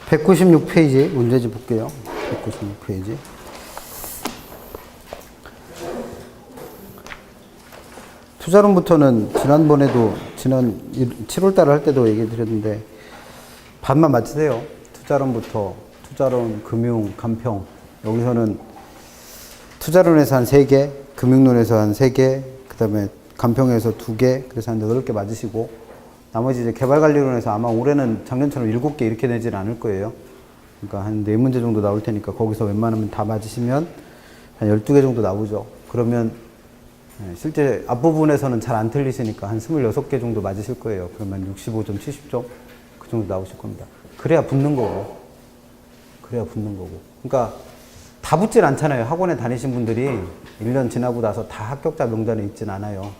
196페이지 문제집 볼게요. 196페이지. 투자론부터는 지난번에도 지난 7월달에 할 때도 얘기 드렸는데 반만 맞추세요. 투자론부터 투자론, 금융, 간평. 여기서는 투자론에서 한 3개, 금융론에서 한 3개, 그 다음에 간평에서 2개, 그래서 한 8개 맞으시고 나머지 이제 개발관리론에서 아마 올해는 작년처럼 7개 이렇게 내지는 않을 거예요. 그러니까 한 4문제 정도 나올 테니까 거기서 웬만하면 다 맞으시면 한 12개 정도 나오죠. 그러면 실제 앞부분에서는 잘 안 틀리시니까 한 26개 정도 맞으실 거예요. 그러면 65점, 70점 그 정도 나오실 겁니다. 그래야 붙는 거고. 그래야 붙는 거고. 그러니까 다 붙질 않잖아요. 학원에 다니신 분들이 1년 지나고 나서 다 합격자 명단에 있진 않아요.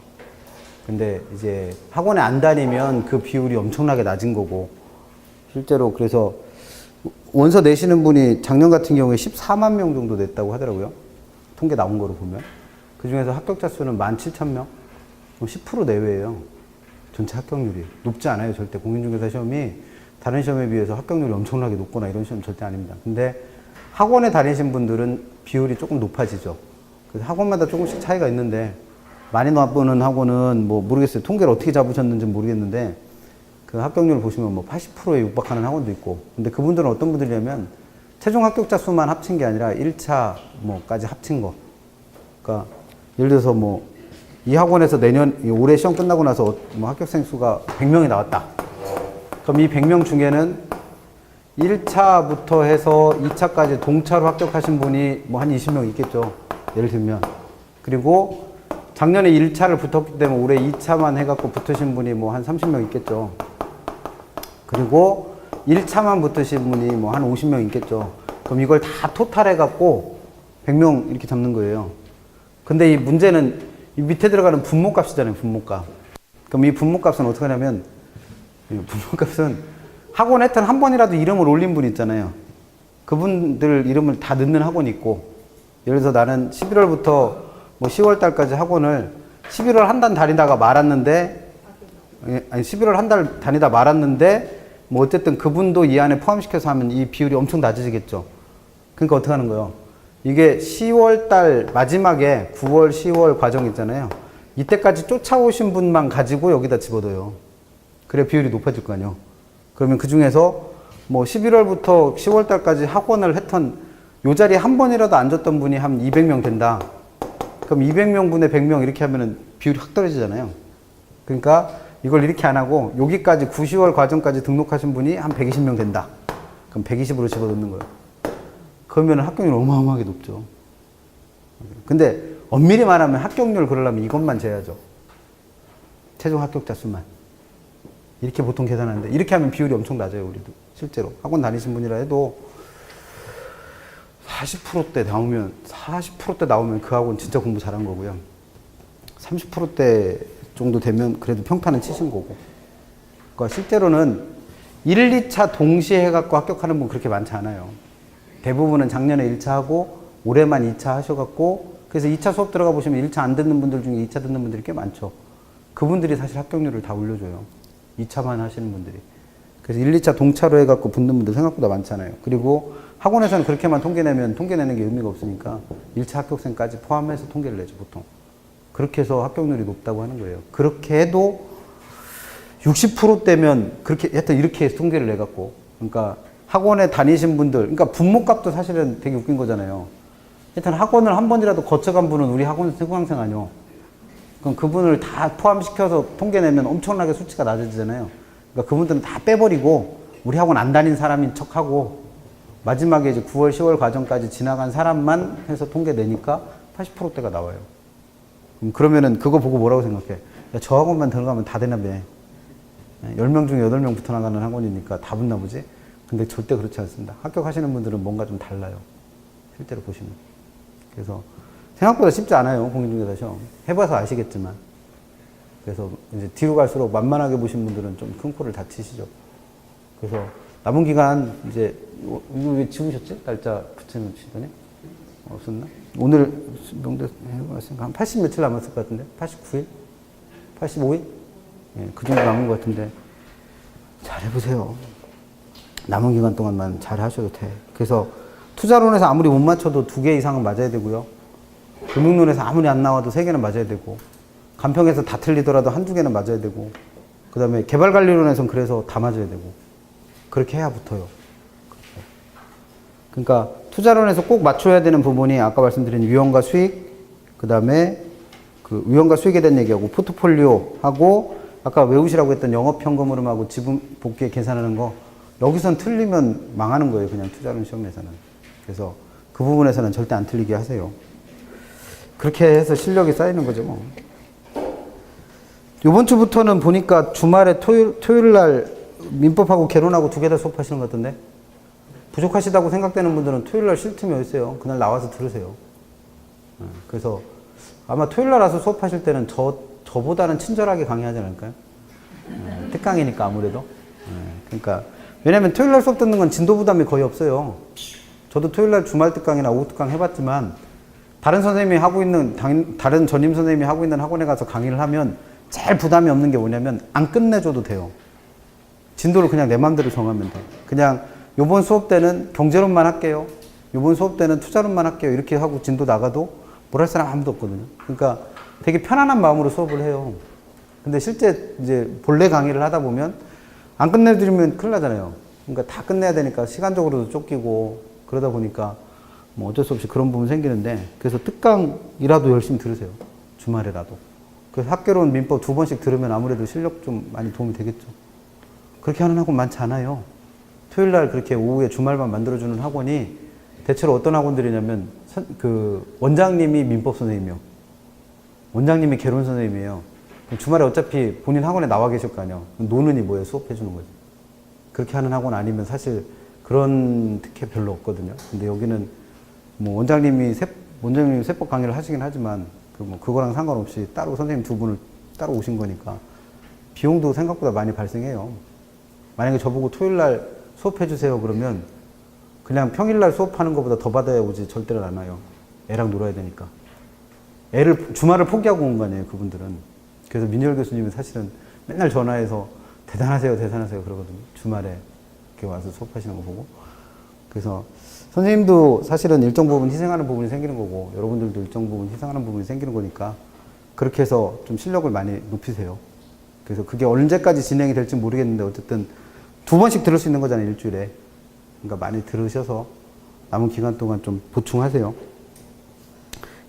근데 이제 학원에 안 다니면 그 비율이 엄청나게 낮은 거고. 실제로 그래서 원서 내시는 분이 작년 같은 경우에 14만 명 정도 냈다고 하더라고요. 통계 나온 거로 보면. 그 중에서 합격자 수는 17,000명? 10% 내외예요. 전체 합격률이. 높지 않아요. 절대 공인중개사 시험이 다른 시험에 비해서 합격률이 엄청나게 높거나 이런 시험 절대 아닙니다. 근데 학원에 다니신 분들은 비율이 조금 높아지죠. 그래서 학원마다 조금씩 차이가 있는데 많이 나쁘는 학원은 뭐 모르겠어요. 통계를 어떻게 잡으셨는지 모르겠는데 그 합격률 보시면 뭐 80%에 육박하는 학원도 있고. 근데 그분들은 어떤 분들이냐면 최종 합격자 수만 합친 게 아니라 1차 뭐까지 합친 거. 그러니까 예를 들어서 뭐 이 학원에서 올해 시험 끝나고 나서 뭐 합격생 수가 100명이 나왔다. 그럼 이 100명 중에는 1차부터 해서 2차까지 동차로 합격하신 분이 뭐 한 20명 있겠죠. 예를 들면. 그리고 작년에 1차를 붙었기 때문에 올해 2차만 해갖고 붙으신 분이 뭐 한 30명 있겠죠. 그리고 1차만 붙으신 분이 뭐 한 50명 있겠죠. 그럼 이걸 다 토탈해갖고 100명 이렇게 잡는 거예요. 근데 이 문제는 이 밑에 들어가는 분모값이잖아요. 분모값. 그럼 이 분모값은 어떻게 하냐면 분모값은 학원 혜택 한 번이라도 이름을 올린 분 있잖아요. 그분들 이름을 다 넣는 학원이 있고, 예를 들어서 나는 11월부터 뭐 10월 달까지 학원을 11월 한 달 다니다가 말았는데, 아니 11월 한 달 다니다 말았는데, 뭐 어쨌든 그분도 이 안에 포함시켜서 하면 이 비율이 엄청 낮아지겠죠. 그러니까 어떻게 하는 거예요? 이게 10월 달 마지막에 9월, 10월 과정 있잖아요. 이때까지 쫓아오신 분만 가지고 여기다 집어넣어요. 그래 비율이 높아질 거 아니에요. 그러면 그 중에서 뭐 11월부터 10월 달까지 학원을 했던 요 자리에 한 번이라도 앉았던 분이 한 200명 된다. 그럼 200명 분의 100명 이렇게 하면은 비율이 확 떨어지잖아요. 그러니까 이걸 이렇게 안 하고 여기까지 9, 10월 과정까지 등록하신 분이 한 120명 된다. 그럼 120으로 집어넣는 거예요. 그러면 합격률 어마어마하게 높죠. 근데 엄밀히 말하면 합격률 그러려면 이것만 재야죠. 최종 합격자 수만. 이렇게 보통 계산하는데 이렇게 하면 비율이 엄청 낮아요. 우리도 실제로 학원 다니신 분이라 해도 40%대 나오면 그 학원 진짜 공부 잘한 거고요. 30%대 정도 되면 그래도 평판은 치신 거고. 그러니까 실제로는 1, 2차 동시에 해갖고 합격하는 분 그렇게 많지 않아요. 대부분은 작년에 1차 하고 올해만 2차 하셔갖고, 그래서 2차 수업 들어가 보시면 1차 안 듣는 분들 중에 2차 듣는 분들이 꽤 많죠. 그분들이 사실 합격률을 다 올려줘요. 2차만 하시는 분들이. 그래서 1, 2차 동차로 해갖고 붙는 분들 생각보다 많잖아요. 그리고 학원에서는 그렇게만 통계 내면 통계 내는 게 의미가 없으니까 1차 합격생까지 포함해서 통계를 내죠, 보통. 그렇게 해서 합격률이 높다고 하는 거예요. 그렇게 해도 60%대면 그렇게, 하여튼 이렇게 해서 통계를 내갖고. 그러니까 학원에 다니신 분들, 그러니까 분모값도 사실은 되게 웃긴 거잖아요. 하여튼 학원을 한 번이라도 거쳐간 분은 우리 학원 수강생 아니요. 그럼 그분을 다 포함시켜서 통계 내면 엄청나게 수치가 낮아지잖아요. 그러니까 그분들은 다 빼버리고 우리 학원 안 다닌 사람인 척하고 마지막에 이제 9월, 10월 과정까지 지나간 사람만 해서 통계 내니까 80%대가 나와요. 그러면은 그거 보고 뭐라고 생각해? 야, 저 학원만 들어가면 다 되나 봐. 10명 중에 8명 붙어 나가는 학원이니까 다 붙나 보지? 근데 절대 그렇지 않습니다. 합격하시는 분들은 뭔가 좀 달라요. 실제로 보시면. 그래서 생각보다 쉽지 않아요. 공인중개사 시험. 해봐서 아시겠지만. 그래서 이제 뒤로 갈수록 만만하게 보신 분들은 좀 큰 코를 다치시죠. 그래서 남은 기간 이제 이거 왜 지우셨지? 날짜 붙여놓으시더니 없었나? 오늘 명대 해봤으니까 한 80 며칠 남았을 것 같은데 89일? 85일? 예, 그 정도 남은 것 같은데 잘 해보세요. 남은 기간 동안만 잘 하셔도 돼. 그래서 투자론에서 아무리 못 맞춰도 2개 이상은 맞아야 되고요. 금융론에서 아무리 안 나와도 3개는 맞아야 되고, 간평에서 다 틀리더라도 1-2개는 맞아야 되고, 그 다음에 개발관리론에서는 그래서 다 맞아야 되고, 그렇게 해야 붙어요. 그러니까 투자론에서 꼭 맞춰야 되는 부분이 아까 말씀드린 위험과 수익, 그 다음에 그 위험과 수익에 대한 얘기하고, 포트폴리오하고, 아까 외우시라고 했던 영업현금 흐름하고 지분 복귀에 계산하는 거, 여기선 틀리면 망하는 거예요. 그냥 투자론 시험에서는. 그래서 그 부분에서는 절대 안 틀리게 하세요. 그렇게 해서 실력이 쌓이는 거죠, 뭐. 요번 주부터는 보니까 주말에 토요일 날 민법하고 개론하고 2개 다 수업하시는 것 같던데? 부족하시다고 생각되는 분들은 토요일 날 쉴 틈이 있어요. 그날 나와서 들으세요. 그래서 아마 토요일 날 와서 수업하실 때는 저보다는 친절하게 강의하지 않을까요? 특강이니까 아무래도. 그러니까 왜냐면 토요일 날 수업 듣는 건 진도 부담이 거의 없어요. 저도 토요일 날 주말 특강이나 오후 특강 해봤지만 다른 선생님이 하고 있는, 다른 전임 선생님이 하고 있는 학원에 가서 강의를 하면 제일 부담이 없는 게 뭐냐면 안 끝내줘도 돼요. 진도를 그냥 내 마음대로 정하면 돼. 그냥 요번 수업 때는 경제론만 할게요. 요번 수업 때는 투자론만 할게요. 이렇게 하고 진도 나가도 뭘 할 사람 아무도 없거든요. 그러니까 되게 편안한 마음으로 수업을 해요. 근데 실제 이제 본래 강의를 하다 보면 안 끝내드리면 큰일 나잖아요. 그러니까 다 끝내야 되니까 시간적으로도 쫓기고 그러다 보니까 뭐 어쩔 수 없이 그런 부분 생기는데, 그래서 특강이라도 열심히 들으세요. 주말에라도. 그래서 학교론 민법 2번씩 들으면 아무래도 실력 좀 많이 도움이 되겠죠. 그렇게 하는 학원 많지 않아요. 토요일 날 그렇게 오후에 주말만 만들어주는 학원이 대체로 어떤 학원들이냐면, 그 원장님이 민법 선생님이요. 원장님이 개론 선생님이에요. 주말에 어차피 본인 학원에 나와 계실 거 아니에요. 노는이 뭐예요? 수업해 주는 거지. 그렇게 하는 학원 아니면 사실 그런 특혜 별로 없거든요. 근데 여기는 뭐 원장님이 세법 강의를 하시긴 하지만 그거랑 상관없이 따로 선생님 2분을 따로 오신 거니까 비용도 생각보다 많이 발생해요. 만약에 저보고 토요일 날 수업해 주세요 그러면 그냥 평일 날 수업하는 것보다 더 받아야 오지 절대로 안 와요. 애랑 놀아야 되니까. 주말을 포기하고 온 거 아니에요, 그분들은. 그래서 민열 교수님은 사실은 맨날 전화해서 대단하세요 그러거든요. 주말에 이렇게 와서 수업하시는 거 보고. 그래서 선생님도 사실은 일정 부분 희생하는 부분이 생기는 거고, 여러분들도 일정 부분 희생하는 부분이 생기는 거니까 그렇게 해서 좀 실력을 많이 높이세요. 그래서 그게 언제까지 진행이 될지 모르겠는데 어쨌든 2번씩 들을 수 있는 거잖아요, 일주일에. 그러니까 많이 들으셔서 남은 기간 동안 좀 보충하세요.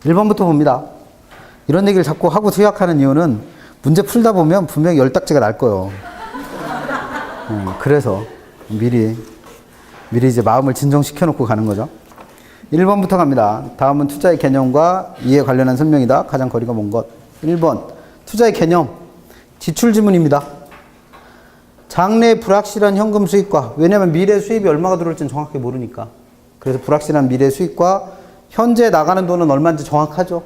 1번부터 봅니다. 이런 얘기를 자꾸 하고 수약하는 이유는 문제 풀다 보면 분명히 열딱지가 날 거예요. 그래서 미리 이제 마음을 진정시켜 놓고 가는 거죠. 1번부터 갑니다. 다음은 투자의 개념과 이에 관련한 설명이다. 가장 거리가 먼 것. 1번. 투자의 개념. 지출 지문입니다. 장래 불확실한 현금 수익과, 왜냐면 미래 수입이 얼마가 들어올지는 정확히 모르니까. 그래서 불확실한 미래 수익과 현재 나가는 돈은 얼마인지 정확하죠.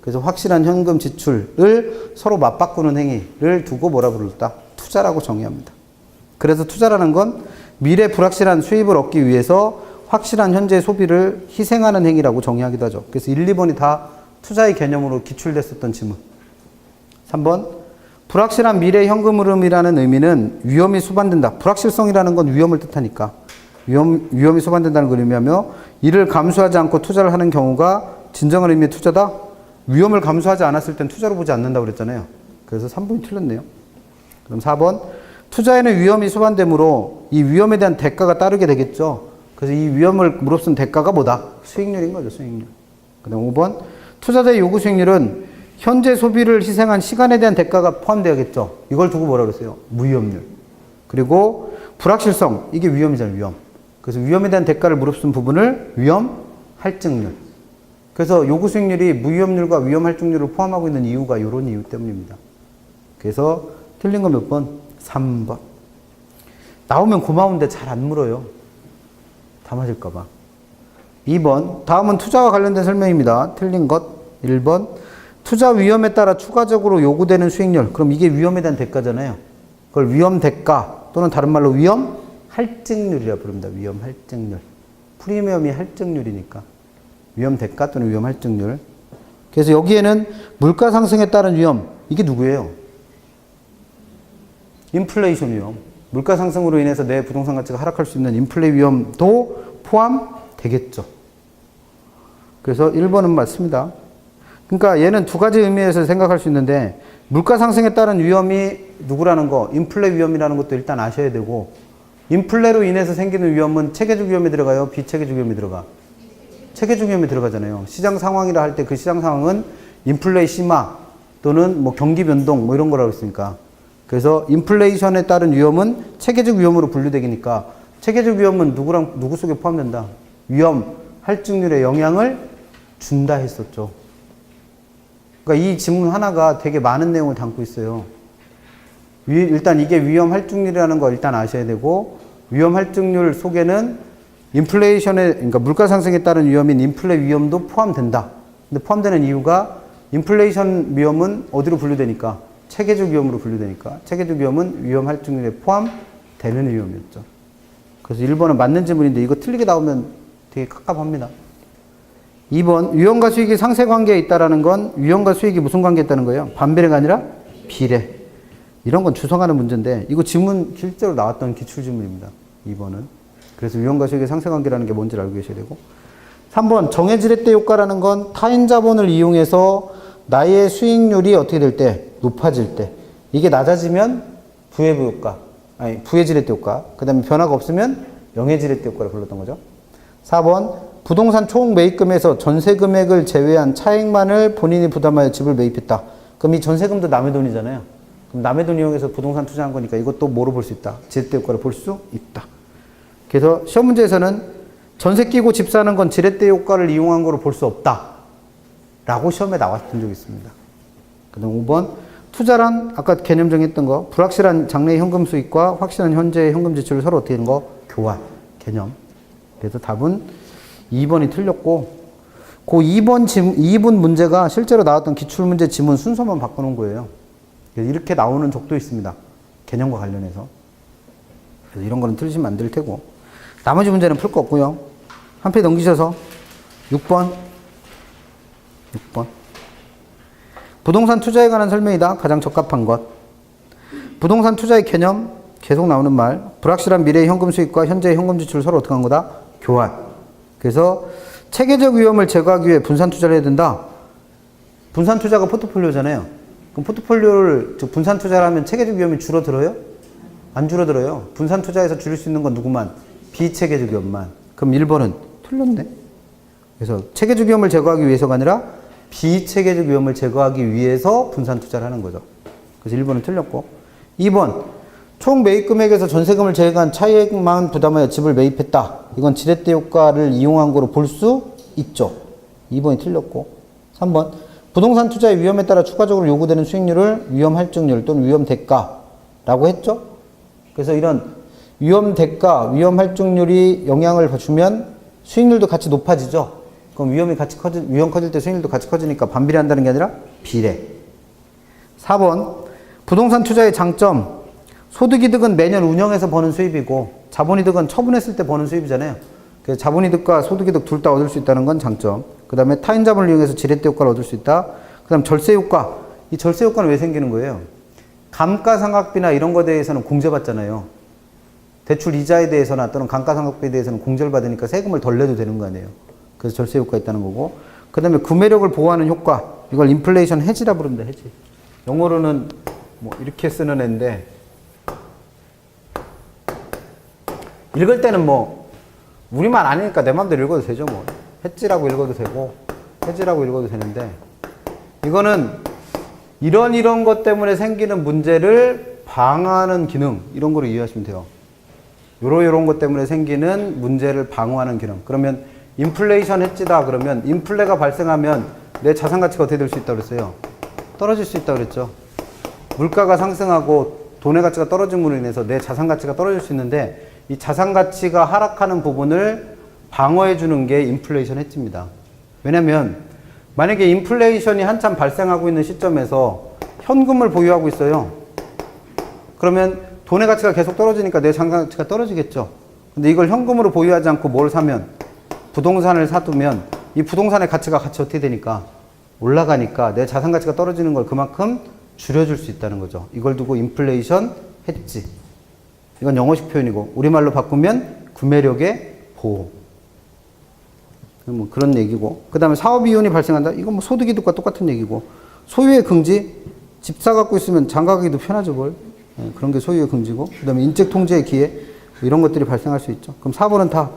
그래서 확실한 현금 지출을 서로 맞바꾸는 행위를 두고 뭐라 부를까? 투자라고 정의합니다. 그래서 투자라는 건 미래 불확실한 수입을 얻기 위해서 확실한 현재 소비를 희생하는 행위라고 정의하기도 하죠. 그래서 1, 2번이 다 투자의 개념으로 기출됐었던 지문. 3번. 불확실한 미래 현금 흐름이라는 의미는 위험이 수반된다. 불확실성이라는 건 위험을 뜻하니까. 위험이 수반된다는 걸 의미하며, 이를 감수하지 않고 투자를 하는 경우가 진정한 의미의 투자다. 위험을 감수하지 않았을 땐 투자로 보지 않는다고 그랬잖아요. 그래서 3번이 틀렸네요. 그럼 4번. 투자에는 위험이 수반되므로 이 위험에 대한 대가가 따르게 되겠죠. 그래서 이 위험을 무릅쓴 대가가 뭐다? 수익률인 거죠, 수익률. 그 다음 5번. 투자자의 요구 수익률은 현재 소비를 희생한 시간에 대한 대가가 포함되어야겠죠. 이걸 두고 뭐라 그랬어요? 무위험률. 그리고 불확실성. 이게 위험이잖아요, 위험. 그래서 위험에 대한 대가를 무릅쓴 부분을 위험 할증률. 그래서 요구 수익률이 무위험률과 위험 할증률을 포함하고 있는 이유가 이런 이유 때문입니다. 그래서 틀린 거 몇 번? 3번. 나오면 고마운데 잘 안 물어요. 다 맞을까 봐. 2번. 다음은 투자와 관련된 설명입니다. 틀린 것. 1번. 투자 위험에 따라 추가적으로 요구되는 수익률. 그럼 이게 위험에 대한 대가잖아요. 그걸 위험 대가 또는 다른 말로 위험 할증률이라 부릅니다. 위험 할증률. 프리미엄이 할증률이니까. 위험 대가 또는 위험 할증률. 그래서 여기에는 물가 상승에 따른 위험. 이게 누구예요? 인플레이션 위험. 물가 상승으로 인해서 내 부동산 가치가 하락할 수 있는 인플레 위험도 포함되겠죠. 그래서 1번은 맞습니다. 그러니까 얘는 두 가지 의미에서 생각할 수 있는데 물가 상승에 따른 위험이 누구라는 거, 인플레 위험이라는 것도 일단 아셔야 되고 인플레로 인해서 생기는 위험은 체계적 위험이 들어가요? 비체계적 위험이 들어가? 체계적 위험이 들어가잖아요. 시장 상황이라 할 때 그 시장 상황은 인플레 심화 또는 뭐 경기 변동 뭐 이런 거라고 했으니까. 그래서 인플레이션에 따른 위험은 체계적 위험으로 분류되니까 체계적 위험은 누구 속에 포함된다? 위험, 할증률에 영향을 준다 했었죠. 그러니까 이 지문 하나가 되게 많은 내용을 담고 있어요. 일단 이게 위험 할증률이라는 거 일단 아셔야 되고 위험 할증률 속에는 인플레이션에 그러니까 물가 상승에 따른 위험인 인플레 위험도 포함된다. 근데 포함되는 이유가 인플레이션 위험은 어디로 분류되니까 체계적 위험으로 분류되니까 체계적 위험은 위험 할증률에 포함되는 위험이었죠. 그래서 1번은 맞는 질문인데 이거 틀리게 나오면 되게 깝깝합니다. 2번 위험과 수익이 상쇄 관계에 있다라는 건 위험과 수익이 무슨 관계에 있다는 거예요? 반비례가 아니라 비례. 이런 건 주성하는 문제인데 이거 지문 실제로 나왔던 기출지문입니다. 2번은. 그래서 위험과 수익의 상쇄 관계라는 게 뭔지를 알고 계셔야 되고 3번 정해지렛대 효과라는 건 타인 자본을 이용해서 나의 수익률이 어떻게 될 때? 높아질 때. 이게 낮아지면 부해부 효과. 아니 부해지렛대 효과. 그 다음에 변화가 없으면 영해지렛대 효과를 불렀던 거죠. 4번 부동산 총 매입금에서 전세 금액을 제외한 차액만을 본인이 부담하여 집을 매입했다. 그럼 이 전세금도 남의 돈이잖아요. 그럼 남의 돈 이용해서 부동산 투자한 거니까 이것도 뭐로 볼 수 있다? 지렛대 효과를 볼 수 있다. 그래서 시험 문제에서는 전세 끼고 집 사는 건 지렛대 효과를 이용한 거로 볼 수 없다. 라고 시험에 나왔던 적이 있습니다. 그 다음 5번 투자란 아까 개념 정했던 거 불확실한 장래의 현금 수익과 확실한 현재의 현금 지출을 서로 어떻게 하는 거? 교환. 개념. 그래서 답은 2번이 틀렸고 그 2번 문제가 실제로 나왔던 기출문제 지문 순서만 바꿔놓은 거예요. 그래서 이렇게 나오는 적도 있습니다. 개념과 관련해서. 그래서 이런 거는 틀리시면 안 될 테고 나머지 문제는 풀 거 없고요. 한 페이지 넘기셔서 6번 부동산 투자에 관한 설명이다. 가장 적합한 것. 부동산 투자의 개념 계속 나오는 말 불확실한 미래의 현금 수익과 현재의 현금 지출을 서로 어떻게 한 거다? 교환. 그래서 체계적 위험을 제거하기 위해 분산 투자를 해야 된다. 분산 투자가 포트폴리오잖아요. 그럼 포트폴리오를 즉 분산 투자를 하면 체계적 위험이 줄어들어요? 안 줄어들어요. 분산 투자에서 줄일 수 있는 건 누구만? 비체계적 위험만. 그럼 1번은 틀렸네. 그래서 체계적 위험을 제거하기 위해서가 아니라 비체계적 위험을 제거하기 위해서 분산 투자를 하는 거죠. 그래서 1번은 틀렸고 2번 총 매입 금액에서 전세금을 제외한 차액만 부담하여 집을 매입했다. 이건 지렛대 효과를 이용한 거로 볼 수 있죠. 2번이 틀렸고 3번 부동산 투자의 위험에 따라 추가적으로 요구되는 수익률을 위험 할증률 또는 위험 대가라고 했죠. 그래서 이런 위험 대가, 위험 할증률이 영향을 주면 수익률도 같이 높아지죠. 그럼 위험 커질 때 수익률도 같이 커지니까 반비례한다는 게 아니라 비례. 4번 부동산 투자의 장점 소득이득은 매년 운영해서 버는 수입이고 자본이득은 처분했을 때 버는 수입이잖아요. 그래서 자본이득과 소득이득 둘 다 얻을 수 있다는 건 장점. 그 다음에 타인 자본을 이용해서 지렛대 효과를 얻을 수 있다. 그 다음 절세 효과. 이 절세 효과는 왜 생기는 거예요? 감가상각비나 이런 거에 대해서는 공제받잖아요. 대출 이자에 대해서나 또는 감가상각비에 대해서는 공제를 받으니까 세금을 덜 내도 되는 거 아니에요. 그래서 절세 효과가 있다는 거고. 그 다음에 구매력을 보호하는 효과. 이걸 인플레이션 해지라 부른다, 해지. 영어로는 뭐 이렇게 쓰는 애인데 읽을 때는 뭐 우리만 아니니까 내 맘대로 읽어도 되죠. 뭐 해지라고 읽어도 되고 해지라고 읽어도 되는데 이거는 이런 것 때문에 생기는 문제를 방어하는 기능 이런 거로 이해하시면 돼요. 요런 것 때문에 생기는 문제를 방어하는 기능. 그러면 인플레이션 해지다 그러면 인플레가 발생하면 내 자산 가치가 어떻게 될 수 있다고 그랬어요? 떨어질 수 있다고 그랬죠. 물가가 상승하고 돈의 가치가 떨어짐으로 인해서 내 자산 가치가 떨어질 수 있는데 이 자산 가치가 하락하는 부분을 방어해 주는 게 인플레이션 해지입니다. 왜냐면 만약에 인플레이션이 한참 발생하고 있는 시점에서 현금을 보유하고 있어요. 그러면 돈의 가치가 계속 떨어지니까 내 자산 가치가 떨어지겠죠. 근데 이걸 현금으로 보유하지 않고 뭘 사면 부동산을 사두면 이 부동산의 가치가 같이 어떻게 되니까 올라가니까 내 자산 가치가 떨어지는 걸 그만큼 줄여줄 수 있다는 거죠. 이걸 두고 인플레이션 해지. 이건 영어식 표현이고 우리말로 바꾸면 구매력의 보호. 뭐 그런 얘기고. 그 다음에 사업 이윤이 발생한다. 이건 뭐 소득이득과 똑같은 얘기고. 소유의 긍지. 집사 갖고 있으면 장가가기도 편하죠, 뭘. 그런 게 소유의 긍지고. 그 다음에 인적 통제의 기회. 이런 것들이 발생할 수 있죠. 그럼 4번은 다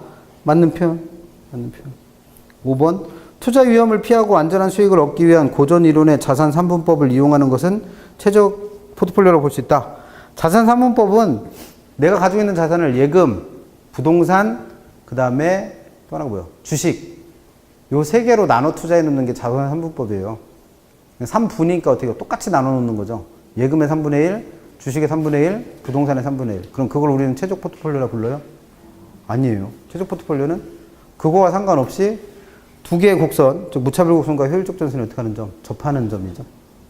맞는 표현. 맞는 표현. 5번. 투자 위험을 피하고 안전한 수익을 얻기 위한 고전 이론의 자산 3분법을 이용하는 것은 최적 포트폴리오라고 볼 수 있다. 자산 3분법은 내가 가지고 있는 자산을 예금, 부동산, 그 다음에 또 하나가 뭐예요? 주식. 요 세 개로 나눠 투자해 놓는 게 자산 3분법이에요. 3분이니까 어떻게 똑같이 나눠 놓는 거죠. 예금의 3분의 1, 주식의 3분의 1, 부동산의 3분의 1. 그럼 그걸 우리는 최적 포트폴리오라 불러요? 아니에요. 최적 포트폴리오는 그거와 상관없이 두 개의 곡선, 즉 무차별 곡선과 효율적 전선이 어떻게 하는 점? 접하는 점이죠.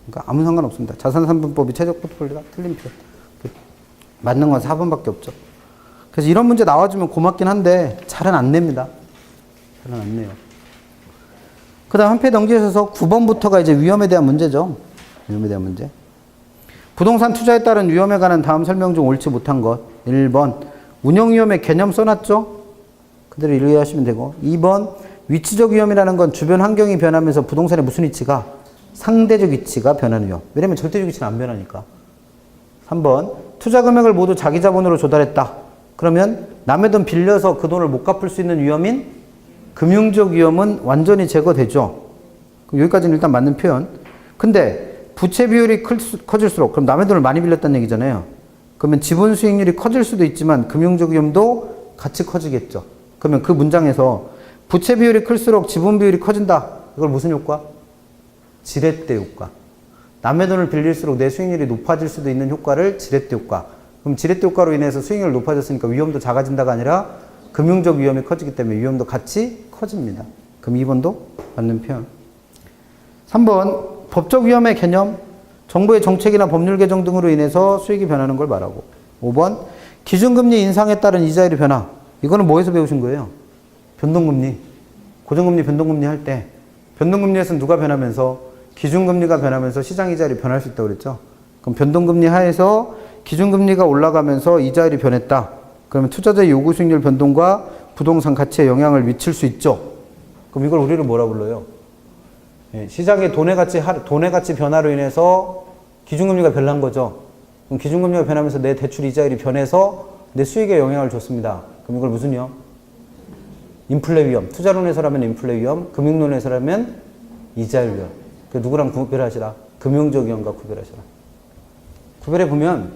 그러니까 아무 상관없습니다. 자산 3분법이 최적 포트폴리오가 틀린 표현. 맞는 건 4번밖에 없죠. 그래서 이런 문제 나와주면 고맙긴 한데 잘은 안 냅니다. 잘은 안 내요. 그 다음 한 페이지 넘기셔서 9번부터가 이제 위험에 대한 문제죠. 위험에 대한 문제. 부동산 투자에 따른 위험에 관한 다음 설명 중 옳지 못한 것. 1번 운영 위험의 개념 써놨죠. 그대로 이해하시면 되고. 2번 위치적 위험이라는 건 주변 환경이 변하면서 부동산의 무슨 위치가? 상대적 위치가 변하는 위험. 왜냐면 절대적 위치는 안 변하니까. 3번 투자 금액을 모두 자기 자본으로 조달했다. 그러면 남의 돈 빌려서 그 돈을 못 갚을 수 있는 위험인 금융적 위험은 완전히 제거되죠. 그럼 여기까지는 일단 맞는 표현. 근데 부채 비율이 커질수록 그럼 남의 돈을 많이 빌렸다는 얘기잖아요. 그러면 지분 수익률이 커질 수도 있지만 금융적 위험도 같이 커지겠죠. 그러면 그 문장에서 부채 비율이 클수록 지분 비율이 커진다. 이걸 무슨 효과? 지렛대 효과. 남의 돈을 빌릴수록 내 수익률이 높아질 수도 있는 효과를 지렛대 효과. 그럼 지렛대 효과로 인해서 수익률이 높아졌으니까 위험도 작아진다가 아니라 금융적 위험이 커지기 때문에 위험도 같이 커집니다. 그럼 2번도 맞는 표현. 3번 법적 위험의 개념. 정부의 정책이나 법률 개정 등으로 인해서 수익이 변하는 걸 말하고. 5번 기준금리 인상에 따른 이자율의 변화. 이거는 뭐에서 배우신 거예요? 변동금리. 고정금리, 변동금리 할 때 변동금리에서는 누가 변하면서 기준금리가 변하면서 시장이자율이 변할 수 있다고 그랬죠. 그럼 변동금리 하에서 기준금리가 올라가면서 이자율이 변했다. 그러면 투자자의 요구 수익률 변동과 부동산 가치에 영향을 미칠 수 있죠. 그럼 이걸 우리를 뭐라 불러요? 시장의 돈의 가치 변화로 인해서 기준금리가 변한 거죠. 그럼 기준금리가 변하면서 내 대출 이자율이 변해서 내 수익에 영향을 줬습니다. 그럼 이걸 무슨 위험? 인플레 위험. 투자론에서라면 인플레 위험, 금융론에서라면 이자율 위험. 그 누구랑 구별하시라? 금융적 위험과 구별하시라. 구별해 보면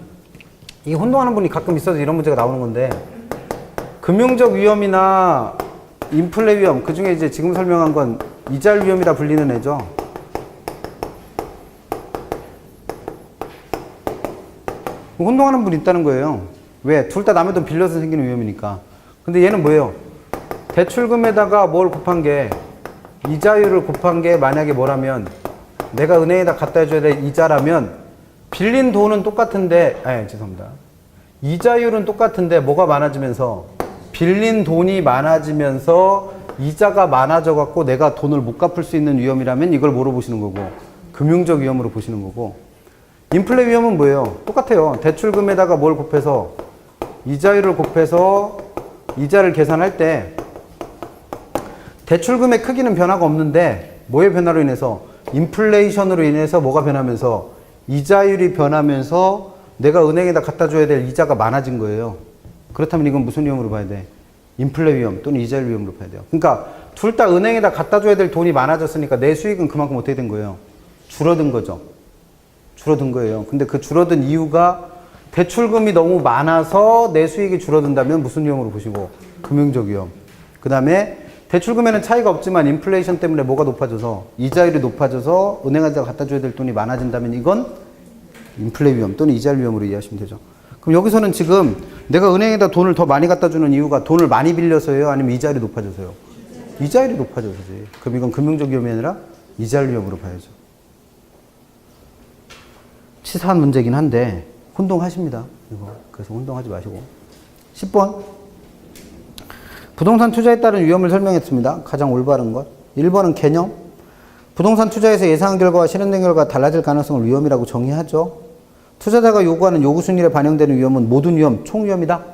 이게 혼동하는 분이 가끔 있어서 이런 문제가 나오는 건데 금융적 위험이나 인플레 위험, 그 중에 이제 지금 설명한 건 이자율 위험이라 불리는 애죠. 혼동하는 분이 있다는 거예요. 왜? 둘 다 남의 돈 빌려서 생기는 위험이니까. 근데 얘는 뭐예요? 대출금에다가 뭘 곱한 게 이자율을 곱한 게 만약에 뭐라면 내가 은행에다 갖다 해줘야 될 이자라면 빌린 돈은 똑같은데 죄송합니다. 이자율은 똑같은데 뭐가 많아지면서 빌린 돈이 많아지면서 이자가 많아져 갖고 내가 돈을 못 갚을 수 있는 위험이라면 이걸 뭐로 보시는 거고 금융적 위험으로 보시는 거고 인플레 위험은 뭐예요? 똑같아요. 대출금에다가 뭘 곱해서 이자율을 곱해서 이자를 계산할 때 대출금의 크기는 변화가 없는데 뭐의 변화로 인해서 인플레이션으로 인해서 뭐가 변하면서 이자율이 변하면서 내가 은행에다 갖다 줘야 될 이자가 많아진 거예요. 그렇다면 이건 무슨 위험으로 봐야 돼? 인플레 위험 또는 이자율 위험으로 봐야 돼요. 그러니까 둘 다 은행에다 갖다 줘야 될 돈이 많아졌으니까 내 수익은 그만큼 어떻게 된 거예요? 줄어든 거죠. 줄어든 거예요. 근데 그 줄어든 이유가 대출금이 너무 많아서 내 수익이 줄어든다면 무슨 위험으로 보시고? 금융적 위험. 그 다음에 대출금에는 차이가 없지만 인플레이션 때문에 뭐가 높아져서 이자율이 높아져서 은행에다 갖다 줘야 될 돈이 많아진다면 이건 인플레 위험 또는 이자율 위험으로 이해하시면 되죠. 그럼 여기서는 지금 내가 은행에다 돈을 더 많이 갖다 주는 이유가 돈을 많이 빌려서요? 아니면 이자율이 높아져서요? 이자율이 높아져서지. 그럼 이건 금융적 위험이 아니라 이자율 위험으로 봐야죠. 치사한 문제긴 한데 혼동하십니다. 이거. 그래서 혼동하지 마시고. 10번. 부동산 투자에 따른 위험을 설명했습니다. 가장 올바른 것. 1번은 개념. 부동산 투자에서 예상한 결과와 실현된 결과가 달라질 가능성을 위험이라고 정의하죠. 투자자가 요구하는 요구 수익률에 반영되는 위험은 모든 위험, 총위험이다.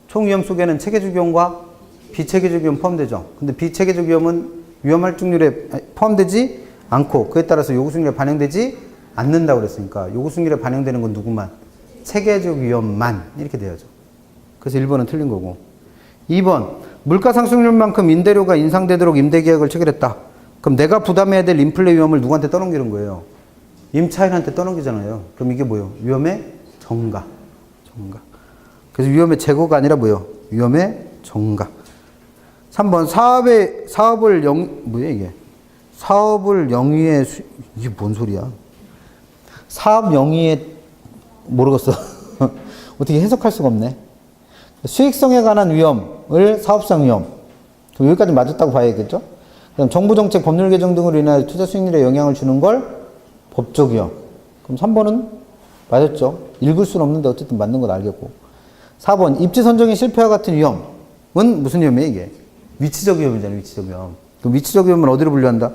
총위험 속에는 체계적 위험과 비체계적 위험 포함되죠. 근데 비체계적 위험은 위험 할증률에 포함되지 않고 그에 따라서 요구 수익률에 반영되지 않는다고 그랬으니까 요구 수익률에 반영되는 건 누구만? 체계적 위험만 이렇게 돼야죠. 그래서 1번은 틀린 거고. 2번 물가 상승률만큼 임대료가 인상되도록 임대계약을 체결했다. 그럼 내가 부담해야 될 인플레 위험을 누구한테 떠넘기는 거예요? 임차인한테 떠넘기잖아요. 그럼 이게 뭐예요? 위험의 전가. 전가. 그래서 위험의 제거가 아니라 뭐예요? 위험의 전가. 3번 사업을 뭐야 이게? 사업을 영위에 이게 뭔 소리야? 사업 영위에 모르겠어. 어떻게 해석할 수가 없네. 수익성에 관한 위험을 사업성 위험. 그럼 여기까지 맞았다고 봐야겠죠? 그럼 정부 정책, 법률 개정 등으로 인하여 투자 수익률에 영향을 주는 걸 법적 위험. 그럼 3번은 맞았죠? 읽을 수는 없는데 어쨌든 맞는 건 알겠고. 4번 입지 선정의 실패와 같은 위험은 무슨 위험이에요 이게? 위치적 위험이잖아요. 위치적 위험. 그럼 위치적 위험은 어디로 분류한다?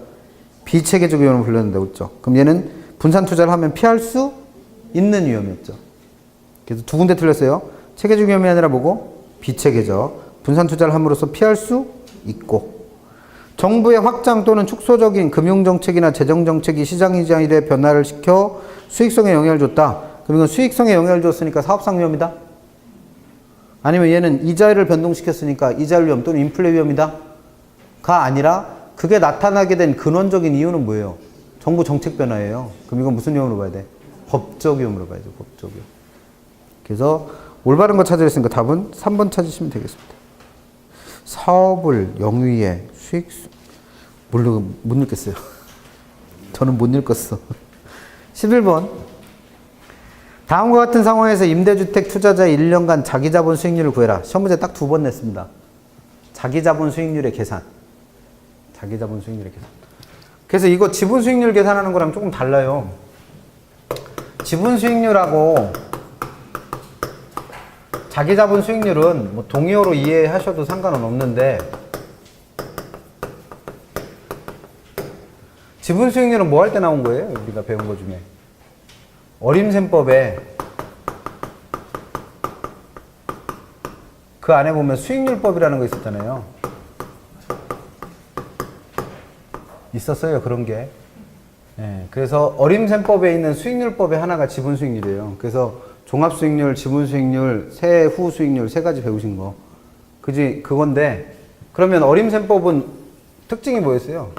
비체계적 위험으로 분류한다고 했죠. 그럼 얘는 분산 투자를 하면 피할 수 있는 위험이었죠. 그래서 두 군데 틀렸어요. 체계적 위험이 아니라 뭐고? 비체계적. 분산 투자를 함으로써 피할 수 있고. 정부의 확장 또는 축소적인 금융정책이나 재정정책이 시장이자일에 변화를 시켜 수익성에 영향을 줬다. 그럼 이건 수익성에 영향을 줬으니까 사업상 위험이다? 아니면 얘는 이자율을 변동시켰으니까 이자율 위험 또는 인플레 위험이다? 가 아니라 그게 나타나게 된 근원적인 이유는 뭐예요? 정부 정책 변화예요. 그럼 이건 무슨 위험으로 봐야 돼? 법적 위험으로 봐야죠. 법적 위험. 그래서 올바른 거 찾으셨으니까 답은 3번 찾으시면 되겠습니다. 사업을 영위에 수익, 못 읽겠어요. 저는 못 읽었어. 11번. 다음과 같은 상황에서 임대주택 투자자의 1년간 자기자본 수익률을 구해라. 시험 문제 딱 2번 냈습니다. 자기자본 수익률의 계산. 자기자본 수익률의 계산. 그래서 이거 지분 수익률 계산하는 거랑 조금 달라요. 지분 수익률하고 자기자본 수익률은 뭐 동의어로 이해하셔도 상관은 없는데 지분 수익률은 뭐 할 때 나온 거예요? 우리가 배운 거 중에 어림셈법에 그 안에 보면 수익률법이라는 거 있었잖아요. 있었어요, 그런 게. 네, 그래서 어림셈법에 있는 수익률법의 하나가 지분 수익률이에요. 그래서 종합수익률, 지분수익률, 세후 수익률 세 가지 배우신 거. 그건데, 그러면 어림셈법은 특징이 뭐였어요?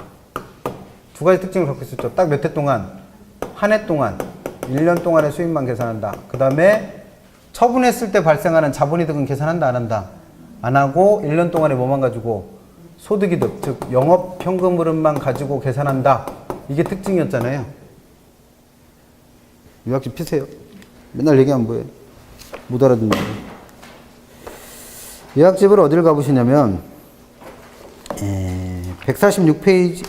두 가지 특징을 갖고 있었죠. 딱 몇 해 동안, 한 해 동안, 1년 동안의 수익만 계산한다. 그 다음에 처분했을 때 발생하는 자본이득은 계산한다, 안 한다? 안 하고 1년 동안에 뭐만 가지고? 소득이득, 즉 영업현금 흐름만 가지고 계산한다. 이게 특징이었잖아요. 유학집 피세요. 맨날 얘기하면 뭐예요? 못 알아듣는다. 예약집을 어딜 가보시냐면 146페이지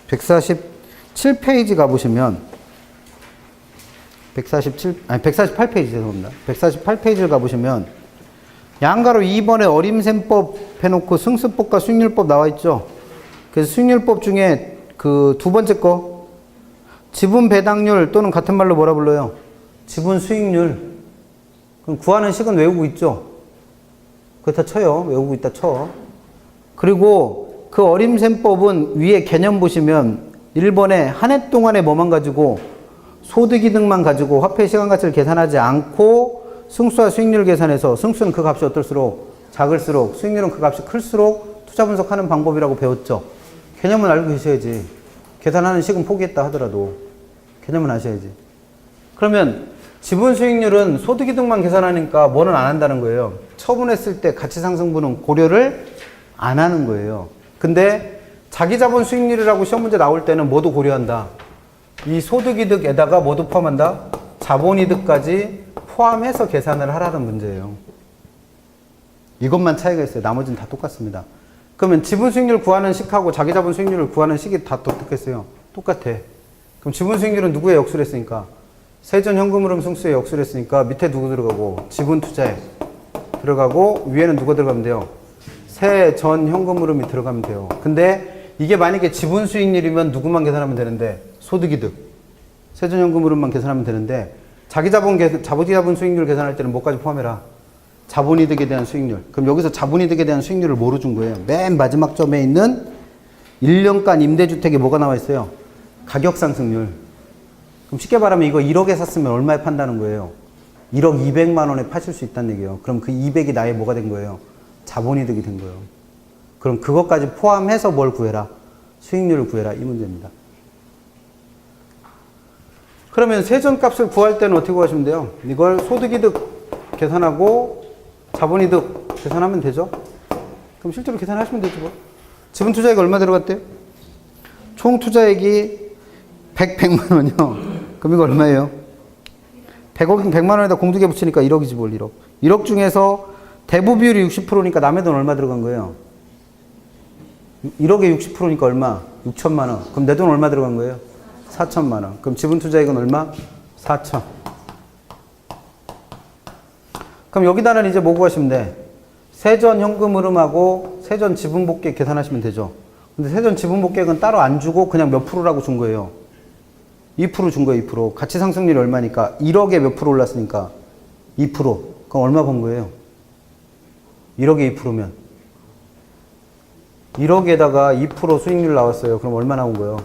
147페이지 가보시면 148페이지 죄송합니다. 148페이지를 가보시면 양가로 2번에 어림셈법 해놓고 승수법과 수익률법 나와 있죠. 그래서 수익률법 중에 그 두 번째 거 지분 배당률 또는 같은 말로 뭐라 불러요? 지분 수익률. 그럼 구하는 식은 외우고 있죠? 그거 다 쳐요. 외우고 있다 쳐. 그리고 그 어림셈법은 위에 개념 보시면 1번에 한 해 동안에 뭐만 가지고 소득이득만 가지고 화폐 시간가치를 계산하지 않고 승수와 수익률 계산해서 승수는 그 값이 어떨수록 작을수록 수익률은 그 값이 클수록 투자 분석하는 방법이라고 배웠죠. 개념은 알고 계셔야지. 계산하는 식은 포기했다 하더라도 개념은 아셔야지. 그러면 지분 수익률은 소득이득만 계산하니까 뭐는 안 한다는 거예요. 처분했을 때 가치상승분은 고려를 안 하는 거예요. 근데 자기자본 수익률이라고 시험 문제 나올 때는 뭐도 고려한다. 이 소득이득에다가 뭐도 포함한다? 자본이득까지 포함해서 계산을 하라는 문제예요. 이것만 차이가 있어요. 나머지는 다 똑같습니다. 그러면 지분 수익률 구하는 식하고 자기자본 수익률을 구하는 식이 다 어떻겠어요? 똑같아. 그럼 지분 수익률은 누구에 역수를 했으니까? 세전 현금 흐름 승수에 역수를 했으니까 밑에 누구 들어가고? 지분 투자에 들어가고 위에는 누가 들어가면 돼요? 세전 현금 흐름이 들어가면 돼요. 근데 이게 만약에 지분 수익률이면 누구만 계산하면 되는데? 소득이득. 세전연금 흐름만 계산하면 되는데 자기 자본 수익률 계산할 때는 뭐까지 포함해라? 자본이득에 대한 수익률. 그럼 여기서 자본이득에 대한 수익률을 뭐로 준 거예요? 맨 마지막 점에 있는 1년간 임대주택에 뭐가 나와 있어요? 가격 상승률. 그럼 쉽게 말하면 이거 1억에 샀으면 얼마에 판다는 거예요? 1억 200만 원에 파실 수 있다는 얘기예요. 그럼 그 200이 나의 뭐가 된 거예요? 자본이득이 된 거예요. 그럼 그것까지 포함해서 뭘 구해라? 수익률을 구해라. 이 문제입니다. 그러면 세전값을 구할 때는 어떻게 구하시면 돼요? 이걸 소득이득 계산하고 자본이득 계산하면 되죠? 그럼 실제로 계산하시면 되죠. 뭐. 지분 투자액 얼마 들어갔대요? 총 투자액이 100만 원이요. 그럼 이거 얼마예요? 100만 원에다 공두개 붙이니까 1억이지 뭘 1억. 1억 중에서 대부 비율이 60%니까 남의 돈 얼마 들어간 거예요? 1억에 60%니까 얼마? 6천만 원. 그럼 내 돈 얼마 들어간 거예요? 4천만 원. 그럼 지분 투자액은 얼마? 4천. 그럼 여기다는 이제 뭐 구하시면 돼? 세전 현금 흐름하고 세전 지분 복귀액 계산하시면 되죠. 근데 세전 지분 복귀액은 따로 안 주고 그냥 몇 프로라고 준 거예요. 2% 준 거예요, 2%. 가치 상승률이 얼마니까? 1억에 몇 프로 올랐으니까 2%. 그럼 얼마 번 거예요? 1억에 2%면 1억에다가 2% 수익률 나왔어요. 그럼 얼마 나온 거예요?